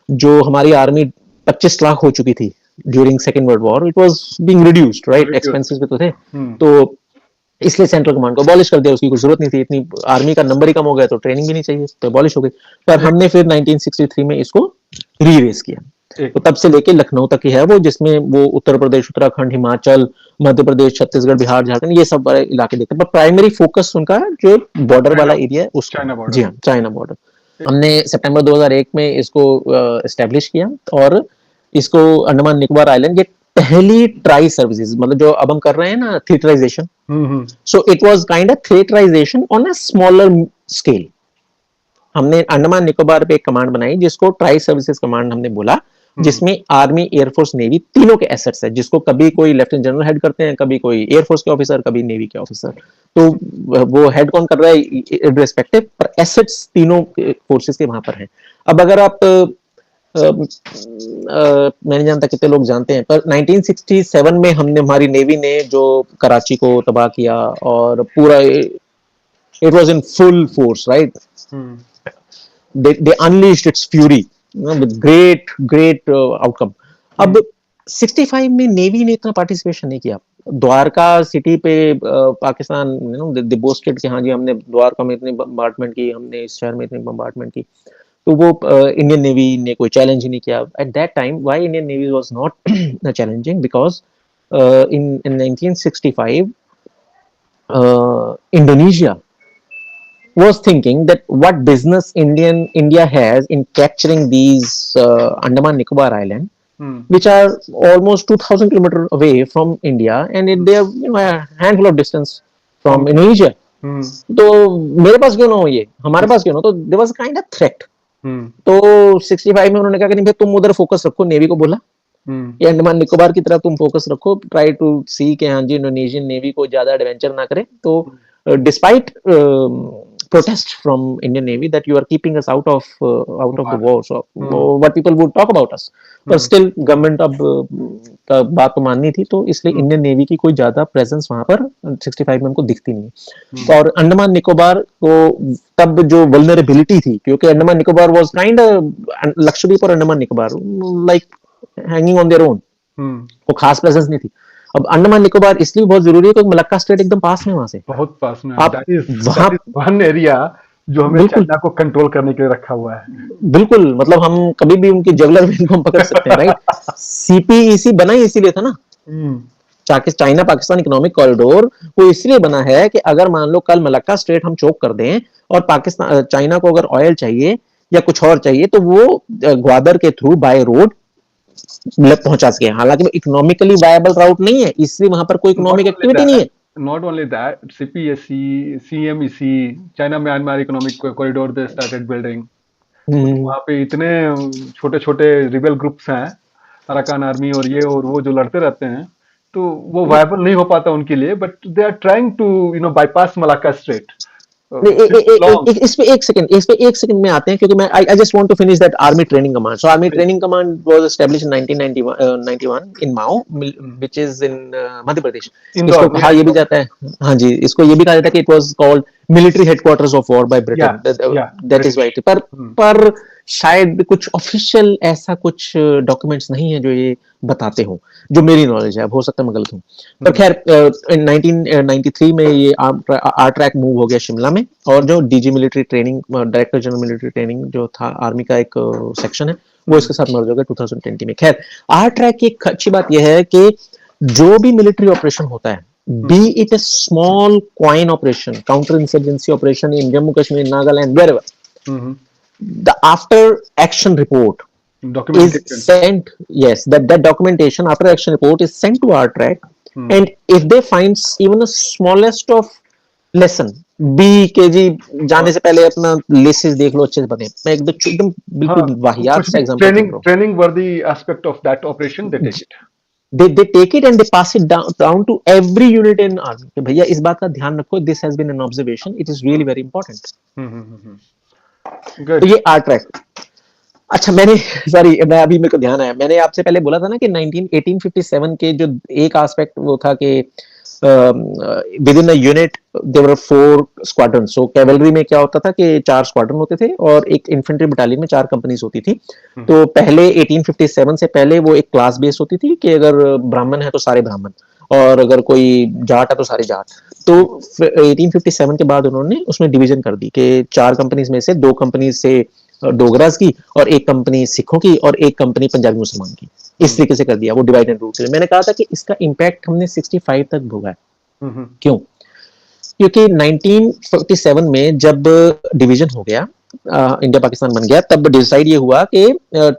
जो हमारी आर्मी 25 लाख हो चुकी थी during second world war, it was being reduced, right, reduce. Expenses भी तो थे। हम्म। तो इसलिए सेंट्रल कमांड को अबॉलिश कर दिया, उसकी कोई जरूरत नहीं थी, इतनी आर्मी का नंबर ही कम हो गया तो ट्रेनिंग भी नहीं चाहिए, तो अबॉलिश हो गई। पर एक हमने फिर 1963 में इसको रीरेस किया। एक तो तब से लेके लखनऊ तक ही है वो, जिसमें वो उत्तर प्रदेश, उत्तराखंड, हिमाचल, मध्य प्रदेश, छत्तीसगढ़, बिहार, झारखंड, ये सब बड़े इलाके देखते हैं। पर प्राइमरी फोकस उनका जो बॉर्डर वाला चाइना, एरिया है उसका। चाइना जी बॉर्डर। हाँ, चाइना बॉर्डर। हमने सितंबर 2001 में इसको एस्टेब्लिश किया, और इसको अंडमान निकोबार आइलैंड, ये पहली ट्राई सर्विसेज, मतलब जो अब हम कर रहे हैं ना theatrisation, hmm. so it was kind of theaterization on a smaller scale. हमने अंडमान निकोबार पे एक कमांड बनाई जिसको ट्राई सर्विसेज कमांड हमने बोला, हम्म। जिसमें आर्मी, एयरफोर्स, नेवी तीनों के एसेट्स है, जिसको कभी कोई लेफ्टिनेंट जनरल हेड करते हैं, कभी कोई एयरफोर्स के ऑफिसर, कभी नेवी के ऑफिसर। तो वो हेड कौन कर रहा है इररिस्पेक्टिव, पर एसेट्स तीनों फोर्सेस के वहां पर हैं। अब अगर आप मैं नहीं जानता कितने लोग जानते हैं, पर 1967 में हमने, हमारी नेवी ने जो कराची को तबाह किया, और पूरा it was in full force, right, hmm. they unleashed its fury, with great outcome. अब 65 में नेवी ने इतना पार्टिसिपेशन नहीं किया। द्वारका सिटी पे Pakistan, you know, they boasted कि हाँ जी हमने द्वारका में इतनी बम्बार्टमेंट की, हमने इस शहर में इतनी बम्बार्टमेंट की। तो वो इंडियन नेवी ने कोई चैलेंज ही नहीं किया eight that time. Why Indian navy was not challenging, because in 1965 Indonesia was thinking that what business India has in capturing these Andaman Nicobar Island, hmm. which are almost 2,000 kilometers away from India, and they are, you know, a handful of distance from. from Indonesia. हम्म। तो मेरे पास क्यों ना हो, ये हमारे पास क्यों ना हो? तो there was kind of threat. Hmm. तो 65 में उन्होंने कहा कि नहीं भाई, तुम उधर फोकस रखो, नेवी को बोला हम्म। कि अंडमान निकोबार की तरफ तुम फोकस रखो, ट्राई टू सी कि हाँ जी इंडोनेशियन नेवी को ज्यादा एडवेंचर ना करे। तो despite protest from Indian Navy that you are keeping us out of the bar. war, so hmm. what people would talk about us, but still government अब का बात तो माननी थी, तो इसलिए हम्म। इंडियन नेवी की कोई ज्यादा प्रेजेंस वहां पर 65 में हमको दिखती नहीं हम्म। है। और अंडमान निकोबार को तब जो वल्नरेबिलिटी थी, क्योंकि अंडमान निकोबार वाज काइंड, लक्षद्वीप और Andaman Nicobar like hanging on their own, hmm. वो खास प्रेजेंस नहीं थी। अब अंडमान निकोबार इसलिए बहुत जरूरी है क्योंकि मलक्का स्टेट एकदम पास में वहां से, बहुत पास में। आप वहां, दैट इज वन एरिया जो हमें बिल्कुल चाइना को कंट्रोल करने के लिए रखा हुआ है। बिल्कुल, मतलब हम कभी भी उनकी जगलर वेन को हम पकड़ सकते हैं, राइट। सीपीईसी बना ही इसीलिए था ना, हम्म। चाइना पाकिस्तान इकोनॉमिक कॉरिडोर वो इसलिए बना है कि अगर मान लो कल मलक्का स्ट्रेट हम चोक कर दें, और पाकिस्तान, चाइना को अगर ऑयल चाहिए या कुछ और चाहिए, तो वो ग्वादर के थ्रू बाय रोड पहुंचा सके। हालांकि वो इकोनॉमिकली वायबल राउट नहीं है, इसलिए वहां पर कोई नॉट इकोनॉमिक ओनली एक्टिविटी नहीं दैट, है। Not only that, CPAC, CMEC, China Myanmar economic corridor they started building. वहाँ पे इतने छोटे छोटे रिबेल ग्रुप्स हैं, अराकान आर्मी और ये और वो, जो लड़ते रहते हैं, तो वो वायबल नहीं हो पाता उनके लिए, but they are trying to bypass Malacca strait. It's long. इस पे एक सेकंड में आते हैं, क्योंकि मैं I just want to finish that army training command. So army Please. Training command was established in 1991 in Mhow, which is in Madhya Pradesh. इसको Indore, कहा near ये भी Indore. जाता है, हाँ जी, इसको ये भी कहा जाता है कि it was called military headquarters of war by Yeah, Britain. yeah, that is British. Right. पर शायद कुछ ऑफिशियल ऐसा कुछ डॉक्यूमेंट्स नहीं है जो ये बताते हो, जो मेरी नॉलेज है. अब हो सकता है मैं गलत हूँ. पर Hmm. खैर, 1993 में ये आर ट्रैक मूव हो गया शिमला में, और जो DG military training, director general military training जो था आर्मी का एक सेक्शन है, वो इसके साथ मर्ज हो गया 2020 में. खैर, आर ट्रैक की एक अच्छी बात यह है कि जो भी मिलिट्री ऑपरेशन होता है, बी इट ए स्मॉल क्वाइन operation, counter insurgency operation in Jammu Kashmir, Nagaland, where, Hmm. the after action report is Documentation. sent. Yes, that documentation after action report is sent to our track. Hmm. And if they find even the smallest of lesson, बी के जी जाने से पहले अपना लेसेस देख लो अच्छे से बने. मैं एकदम हाँ, बिल्कुल वाहियात कुछ सा भी एग्जांपल सुन ट्रेनिंग रहा हूँ. Training worthy aspect of that operation they take it. they take it and they pass it down to every unit in army कि भैया इस बात का ध्यान रखो, this has been an observation, it is really very important. तो गुड. ये आर ट्रैक. अच्छा, मैंने सॉरी, मैं अभी मेरे को ध्यान आया, मैंने आपसे पहले बोला था ना कि 1857 के जो एक एस्पेक्ट वो था कि within a unit there were 4 squadron. So cavalry में क्या होता था कि 4 स्क्वाड्रन होते थे, और एक इन्फेंट्री बटालियन में 4 कंपनीज होती थी. तो पहले 1857 से पहले वो एक क्लास बेस होती थी कि अगर ब्राह्मण है तो सारे ब्राह्मण, और अगर कोई जाट है तो सारे जाट. तो 1857 के बाद उन्होंने उसमें डिवीजन कर दी कि 4 कंपनीज में से 2 कंपनीज से डोगरास की, और एक कंपनी सिखों की, और एक कंपनी पंजाबी मुसलमान की. इस तरीके से कर दिया वो डिवाइड एंड रूल के लिए. मैंने कहा था कि इसका इम्पैक्ट हमने 65 तक भोगा है. क्यों? क्योंकि 1947 में जब डिवीजन हो गया, इंडिया पाकिस्तान बन गया, तब डिसाइड ये हुआ कि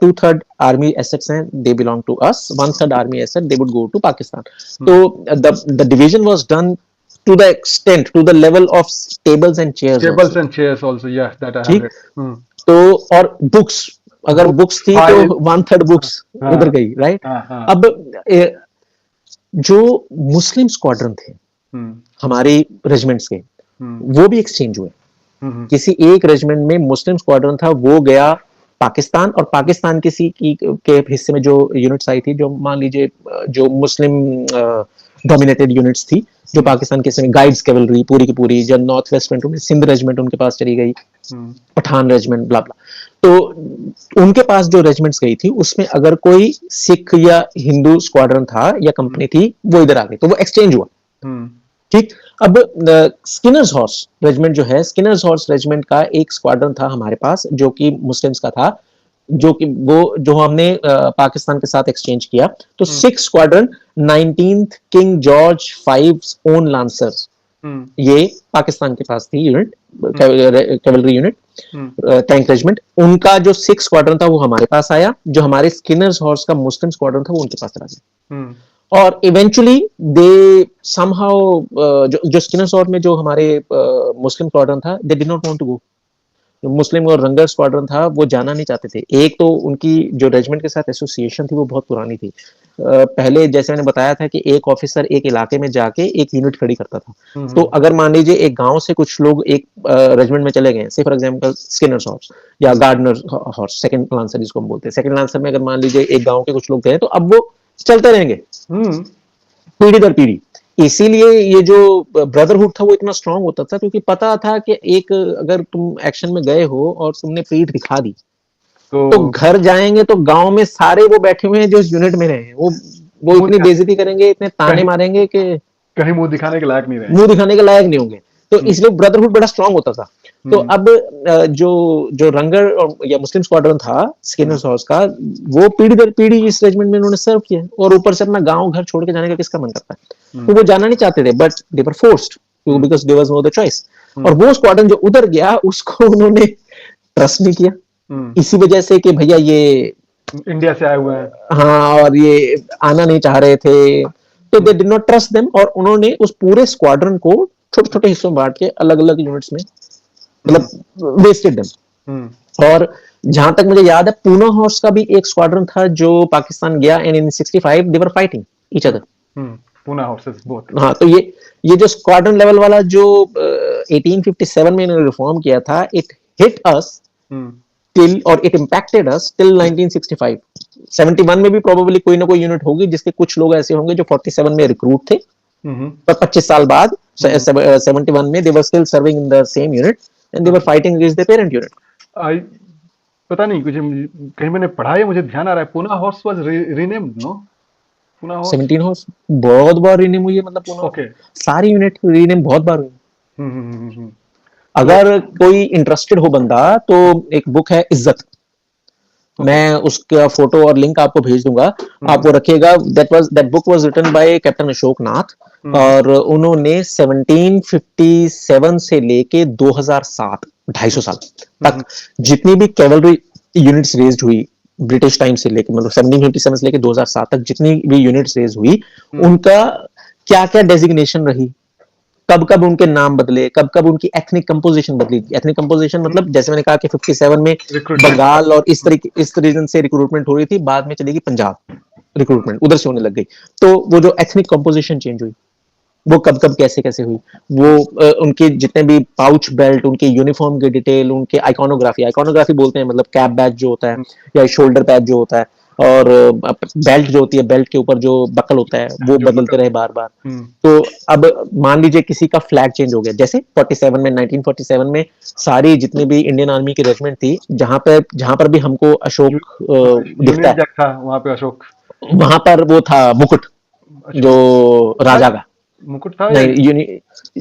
2/3 आर्मी एसेट्स हैं, they belong to us, 1/3 army asset they would go to Pakistan. तो the division was done to the extent, to the level of tables and chairs Tables also. and chairs also, yes, that I have ठीक. read. तो और बुक्स, अगर Books, बुक्स थी तो files. 1/3 हाँ, बुक्स उधर हाँ, गई, राइट. हाँ, हाँ. अब जो मुस्लिम स्क्वाड्रन थे हमारे रेजिमेंट्स के, वो भी एक्सचेंज हुए. किसी एक रेजिमेंट में मुस्लिम स्क्वाड्रन था, वो गया पाकिस्तान, और पाकिस्तान किसी की के हिस्से में जो यूनिट्स आई थी, जो मान लीजिए जो मुस्लिम डोमिनेटेड यूनिट्स थी, जो पाकिस्तान के हिस्से में, गाइड्स कैवलरी पूरी की पूरी, जो नॉर्थ वेस्ट फ्रंट में सिंध रेजिमेंट उनके पास चली गई, पठान रेजिमेंट, ब्ला ब्ला. तो उनके पास जो रेजिमेंट्स गई थी, उसमें अगर कोई सिख या हिंदू स्क्वाड्रन था या कंपनी थी, वो इधर आ गई, तो वो एक्सचेंज हुआ. ठीक. अब स्किनर्स हॉर्स रेजिमेंट जो है, स्किनर्स हॉर्स रेजिमेंट का एक स्क्वाड्रन था हमारे पास, जो कि मुस्लिम्स का था, जो कि वो जो हमने पाकिस्तान के साथ एक्सचेंज किया. तो 6 squadron 19th king George 5 own lancers, ये पाकिस्तान के पास थी unit, cavalry unit, tank regiment. उनका जो 6 स्क्वाड्रन था वो हमारे पास आया. जो हमारे स्किनर्स हॉर्स का मुस्लिम स्क्वाड्रन था वो उनके पास चला गया. और इवेंचुअली दे समहाउ, जो स्किनर्स हॉर्स में जो हमारे मुस्लिम स्क्वाड्रन था, they did not want to go. Muslim और रंगर स्क्वाड्रन था, वो जाना नहीं चाहते थे. एक तो उनकी जो रेजिमेंट के साथ एसोसिएशन थी वो बहुत पुरानी थी. पहले जैसे मैंने बताया था कि एक ऑफिसर एक इलाके में जाके एक यूनिट खड़ी करता था. तो अगर मान लीजिए एक गांव से कुछ लोग एक रेजिमेंट में चले गए, से फॉर एग्जांपल स्किनर्स हॉर्स या गार्डनर हॉर्स, सेकंड लांसर जिसको हम बोलते हैं, सेकंड लांसर में अगर मान लीजिए एक गांव के कुछ लोग गए, तो अब वो चलते रहेंगे पीढ़ी दर पीढ़ी. इसीलिए ये जो ब्रदरहुड था वो इतना स्ट्रांग होता था, क्योंकि पता था कि एक अगर तुम एक्शन में गए हो और तुमने पीठ दिखा दी, तो घर जाएंगे तो गांव में सारे वो बैठे हुए हैं जो यूनिट में रहे हैं, वो इतनी बेइज्जती करेंगे, इतने ताने मारेंगे कि कहीं मुंह दिखाने के लायक नहीं रहे, मुंह दिखाने के लायक नहीं होंगे. तो इसलिए ब्रदरहुड बड़ा स्ट्रांग होता था. तो अब जो रंगर या मुस्लिम स्क्वाड्रन था स्किनर्स हॉर्स का, वो पीढ़ी दर पीढ़ी इस रेजिमेंट में उन्होंने सर्व किया, और ऊपर से अपना गांव घर छोड़ के जाने का किसका मन करता है. तो वो जाना नहीं चाहते थे, but they were forced because there was no other choice. और वो स्क्वाड्रन जो उधर गया, उसको उन्होंने ट्रस्ट नहीं किया, इसी वजह से कि भैया ये इंडिया से आए हुए हैं, हाँ, और ये आना नहीं चाह रहे थे. तो दे डिड नॉट ट्रस्ट देम, और उन्होंने उस पूरे स्क्वाड्रन को छोटे छोटे हिस्सों में बांट के अलग अलग यूनिट्स में मतलब वेस्टेड देम. और जहां तक मुझे याद है, पूना हॉर्स का भी एक स्क्वाड्रन था जो पाकिस्तान गया, and in 65 they were fighting each other. Poona horses both. हाँ, तो ये जो स्क्वाड्रन लेवल वाला जो 1857 में इन्होंने रिफॉर्म किया था, इट हिट अस टिल, और इट इम्पैक्टेड अस टिल 1965। 71 में भी प्रोबेबली कोई ना कोई यूनिट होगी जिसके कुछ लोग ऐसे होंगे जो 47 में रिक्रूट थे, पर 25 साल बाद 71 में they were still serving in the same unit and they were fighting against the parent unit. I पता नहीं कुछ कहीं मैंने पढ़ा है, मुझे ध्यान आ रहा है, Poona horse was renamed, no? Poona horse 17 horse बहुत बार रीनेम हुई है, मतलब पूना ओके। सारी यूनिट रीनेम बहुत बार हुई। हम्म। तो अगर कोई इंटरेस्टेड हो बंदा तो एक बुक है इज्जत, ओके। मैं उसका फोटो और लिंक आपको भेज दूंगा, आप वो रखिएगा। That book was written by captain Ashok Nath, और उन्होंने 1757 से लेके 2007, 250 साल तक जितनी भी कैवलरी यूनिट्स रेज्ड हुई ब्रिटिश टाइम से लेके, मतलब 1757 से लेके 2007 तक जितनी भी यूनिट्स रेज हुई, उनका क्या क्या डेजिग्नेशन रही, कब कब उनके नाम बदले, कब कब उनकी एथनिक कंपोजिशन बदली। एथनिक कंपोजिशन मतलब जैसे मैंने कहा कि 57 में रिक्रूटमेंट। बंगाल और इस रीजन से रिक्रूटमेंट हो रही थी, बाद में चलेगी पंजाब, रिक्रूटमेंट उधर से होने लग गई। तो वो जो एथनिक कंपोजिशन चेंज हुई, वो कब कब कैसे कैसे हुई, वो उनके जितने भी पाउच बेल्ट, उनके यूनिफॉर्म की डिटेल, उनके आइकॉनोग्राफी बोलते हैं, मतलब कैप बैच जो होता है या शोल्डर पैच जो होता है, और बेल्ट जो होती है, बेल्ट के ऊपर जो बकल होता है वो जो बदलते बकल। रहे बार बार। तो अब मान लीजिए किसी का फ्लैग चेंज हो गया, जैसे 47 में 1947 में सारी जितनी भी इंडियन आर्मी की रेजिमेंट थी, जहां पर भी हमको अशोक दिखता यूनियन है, जैक था वहां पे अशोक। वहां पर वो था मुकुट, अच्छा, जो मुकुट था राजा या का। मुकुट था या नहीं,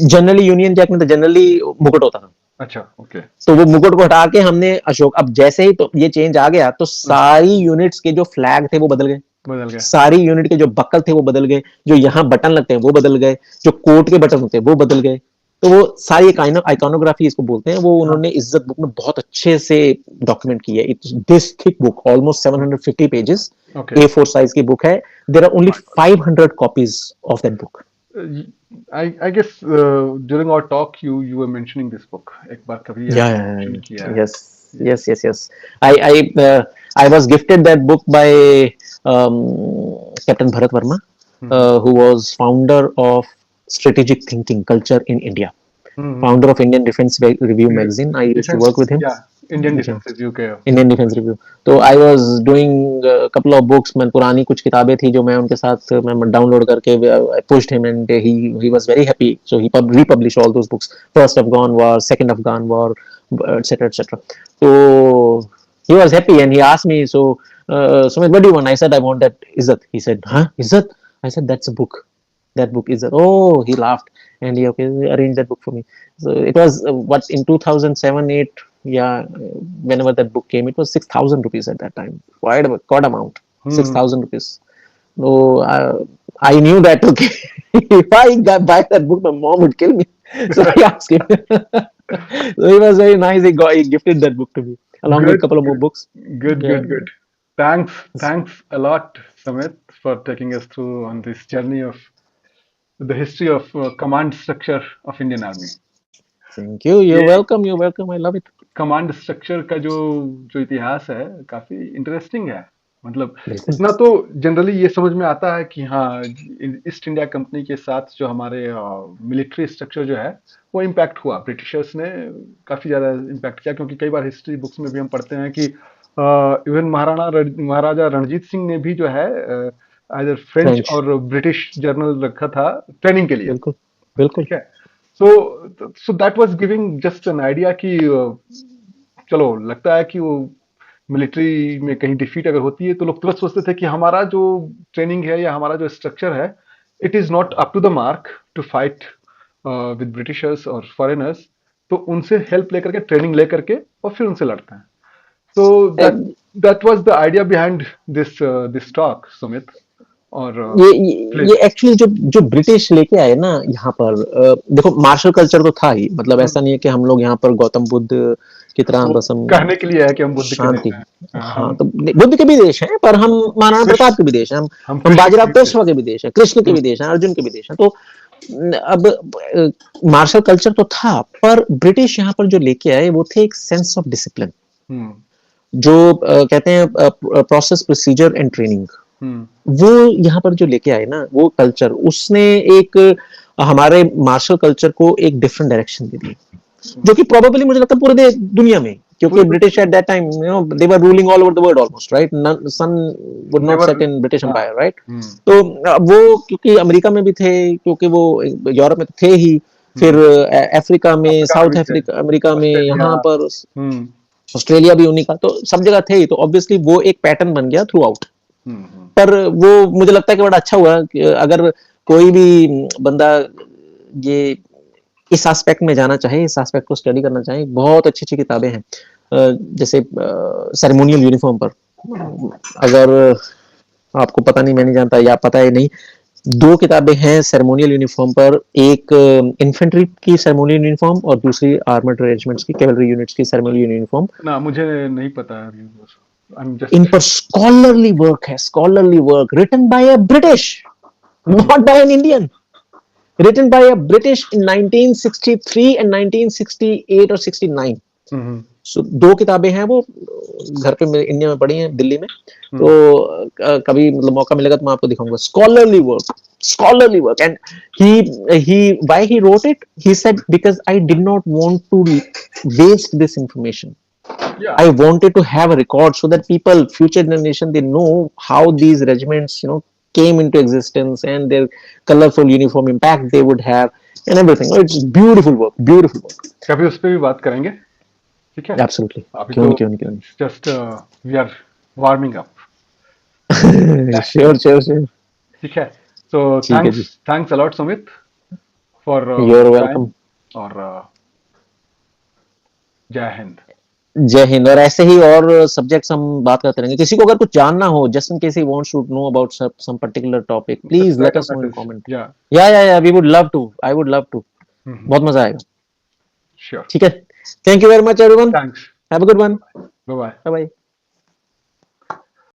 जनरली यूनियन जैक में तो जनरली मुकुट होता था, अच्छा ओके। तो वो मुकुट को हटा के हमने अशोक। अब जैसे ही तो ये चेंज आ गया, तो सारी यूनिट्स के जो फ्लैग थे वो बदल गए, बदल गया। सारी यूनिट के जो बक्कल थे वो बदल गए, जो यहाँ बटन लगते हैं वो बदल गए, जो कोट के बटन होते हैं वो बदल गए। तो वो सारी आइकॉनोग्राफी इसको बोलते हैं, वो उन्होंने इज्जत बुक में बहुत अच्छे से डॉक्यूमेंट की है। It's this thick book, almost 750 pages, okay. A4 size की बुक है। There are only 500 copies of that book. I guess during our talk you were mentioning this book, एक बार कभी Yeah, आपने yeah, mention किया yeah. है। Yes. I was gifted that book by Captain Bharat Verma, hmm who was founder of Strategic Thinking Culture in India, hmm. founder of Indian Defense Review magazine. I used to defence, work with him. या इंडियन Okay. डिफेंस रिव्यू के। Indian defence review. तो I was doing couple of books, मैं पुरानी कुछ किताबें थी जो मैं उनके साथ मैं डाउनलोड करके pushed him, and he was very happy, so he republish all those books, first Afghan war, second Afghan war, etcetera etcetera. तो he was happy and he asked me, so Sumit, what do you want? I said I want that Izzat. He said, huh, Izzat? I said, that's a book, that book is that. Oh, he laughed and he okay arranged that book for me. So it was what, in 2007 8, yeah, whenever that book came, it was 6,000 rupees at that time, quite a god amount, hmm. 6,000 rupees. So I knew that okay, if I buy that book, my mom would kill me. So I asked him. So he was very nice, he gifted that book to me along with a Good, couple of more good, books. good, Yeah. good, good. Thanks a lot, Sumit, for taking us through on this journey of the history of command structure of Indian Army. Thank you, ये you're welcome, I love it. Command structure का जो जो इतिहास है काफी इंटरेस्टिंग है। मतलब बिल्कुल। इतना तो जनरली ये समझ में आता है कि हाँ, ईस्ट इंडिया कंपनी के साथ जो हमारे मिलिट्री स्ट्रक्चर जो है वो इम्पैक्ट हुआ, ब्रिटिशर्स ने काफी ज्यादा इम्पैक्ट किया, क्योंकि कई बार हिस्ट्री बुक्स में भी हम पढ़ते हैं कि इवन महाराजा रणजीत सिंह ने भी जो है आइदर फ्रेंच फ्रेंच। और ब्रिटिश जर्नल रखा था ट्रेनिंग के लिए। बिल्कुल बिल्कुल। ठीक है। So so that was giving just an idea कि चलो लगता है कि वो मिलिट्री में कहीं डिफीट अगर होती है तो लोग तुरंत सोचते थे कि हमारा जो ट्रेनिंग है या हमारा जो स्ट्रक्चर है, it is not up to the mark to fight with Britishers और फॉरेनर्स। तो उनसे हेल्प लेकर के, ट्रेनिंग लेकर के, और फिर उनसे लड़ते हैं। तो that that was the idea behind this this talk, Sumit. और ये प्लीज। एक्चुअली जो ब्रिटिश लेके आए ना यहाँ पर, देखो मार्शल कल्चर तो था ही, मतलब ऐसा नहीं है कि हम लोग यहाँ पर गौतम बुद्ध की तरह वो बस हम कहने के लिए है कि हम बुद्ध के देश शांति। हैं। हाँ, हम तो बुद्ध के भी देश हैं, पर हम महाराणा कृष्ण, प्रताप के भी देश हैं, हम हम कृष्ण बाजीराव के देश। पेशवा के भी देश हैं, कृष्ण के भी देश हैं, अर्जुन के भी देश हैं। तो अब मार्शल कल्चर तो था, पर ब्रिटिश यहाँ पर जो लेके आए वो थे एक सेंस ऑफ डिसिप्लिन, हम्म जो कहते हैं प्रोसेस, प्रोसीजर एंड ट्रेनिंग। वो यहाँ पर जो लेके आए ना वो कल्चर, उसने एक हमारे मार्शल कल्चर को एक डिफरेंट डायरेक्शन दे दी, जो कि प्रोबेबली मुझे लगता है पूरे दुनिया में, क्योंकि British at that time they were ruling all over the world almost, right, sun would not set in British empire, right. तो वो क्योंकि अमेरिका में भी थे, क्योंकि वो यूरोप में तो थे ही, फिर अफ्रीका में, साउथ अफ्रीका अमेरिका में, यहाँ पर ऑस्ट्रेलिया भी उन्हीं का, तो सब जगह थे ही, तो ऑब्वियसली वो एक पैटर्न बन गया थ्रू आउट। पर वो मुझे लगता है कि बड़ा अच्छा हुआ कि अगर कोई भी बंदा ये इस एस्पेक्ट में जाना चाहे, इस एस्पेक्ट को स्टडी करना चाहे, बहुत अच्छी अच्छी किताबें हैं, जैसे सेरेमोनियल यूनिफॉर्म पर, अगर आपको पता नहीं, मैं नहीं जानता या पता है नहीं, 2 किताबें हैं सेरेमोनियल यूनिफॉर्म पर, एक इन्फेंट्री की सेरेमोनियल यूनिफॉर्म और दूसरी आर्मर्ड रेजिमेंट्स की, कैवलरी यूनिट्स की सेरेमोनियल यूनिफॉर्म। ना मुझे नहीं पता इन पर स्कॉलरली वर्क है, scholarly work written by a British, not by an Indian, written by a British in 1963 and 1968 और 69। So, 2 किताबें हैं वो, घर पे मेरे इंडिया में पढ़ी हैं, दिल्ली में, तो कभी मतलब मौका मिलेगा तो मैं आपको दिखाऊंगा। Scholarly work and he why he wrote it, he said because I did not want to waste this information. I wanted to have a record so that people, future generation, they know how these regiments came into existence and their colorful uniform impact they would have and everything. It's beautiful work. कभी उस पे भी बात करेंगे, ठीक है? Absolutely. क्यों नहीं। Just we are warming up. Sure. ठीक है। So thanks a lot Sumit for you're welcome. और जय हिंद। जय हिंद। और ऐसे ही और सब्जेक्ट्स हम बात करते रहेंगे। किसी को अगर कुछ जानना हो, just in case he wants to know about some particular topic, please let us know in comment. Yeah, we would love to. I would love to. बहुत मजा आएगा। Sure. ठीक है। Thank you very much everyone. Thanks. Have a good one. Bye bye. Bye bye.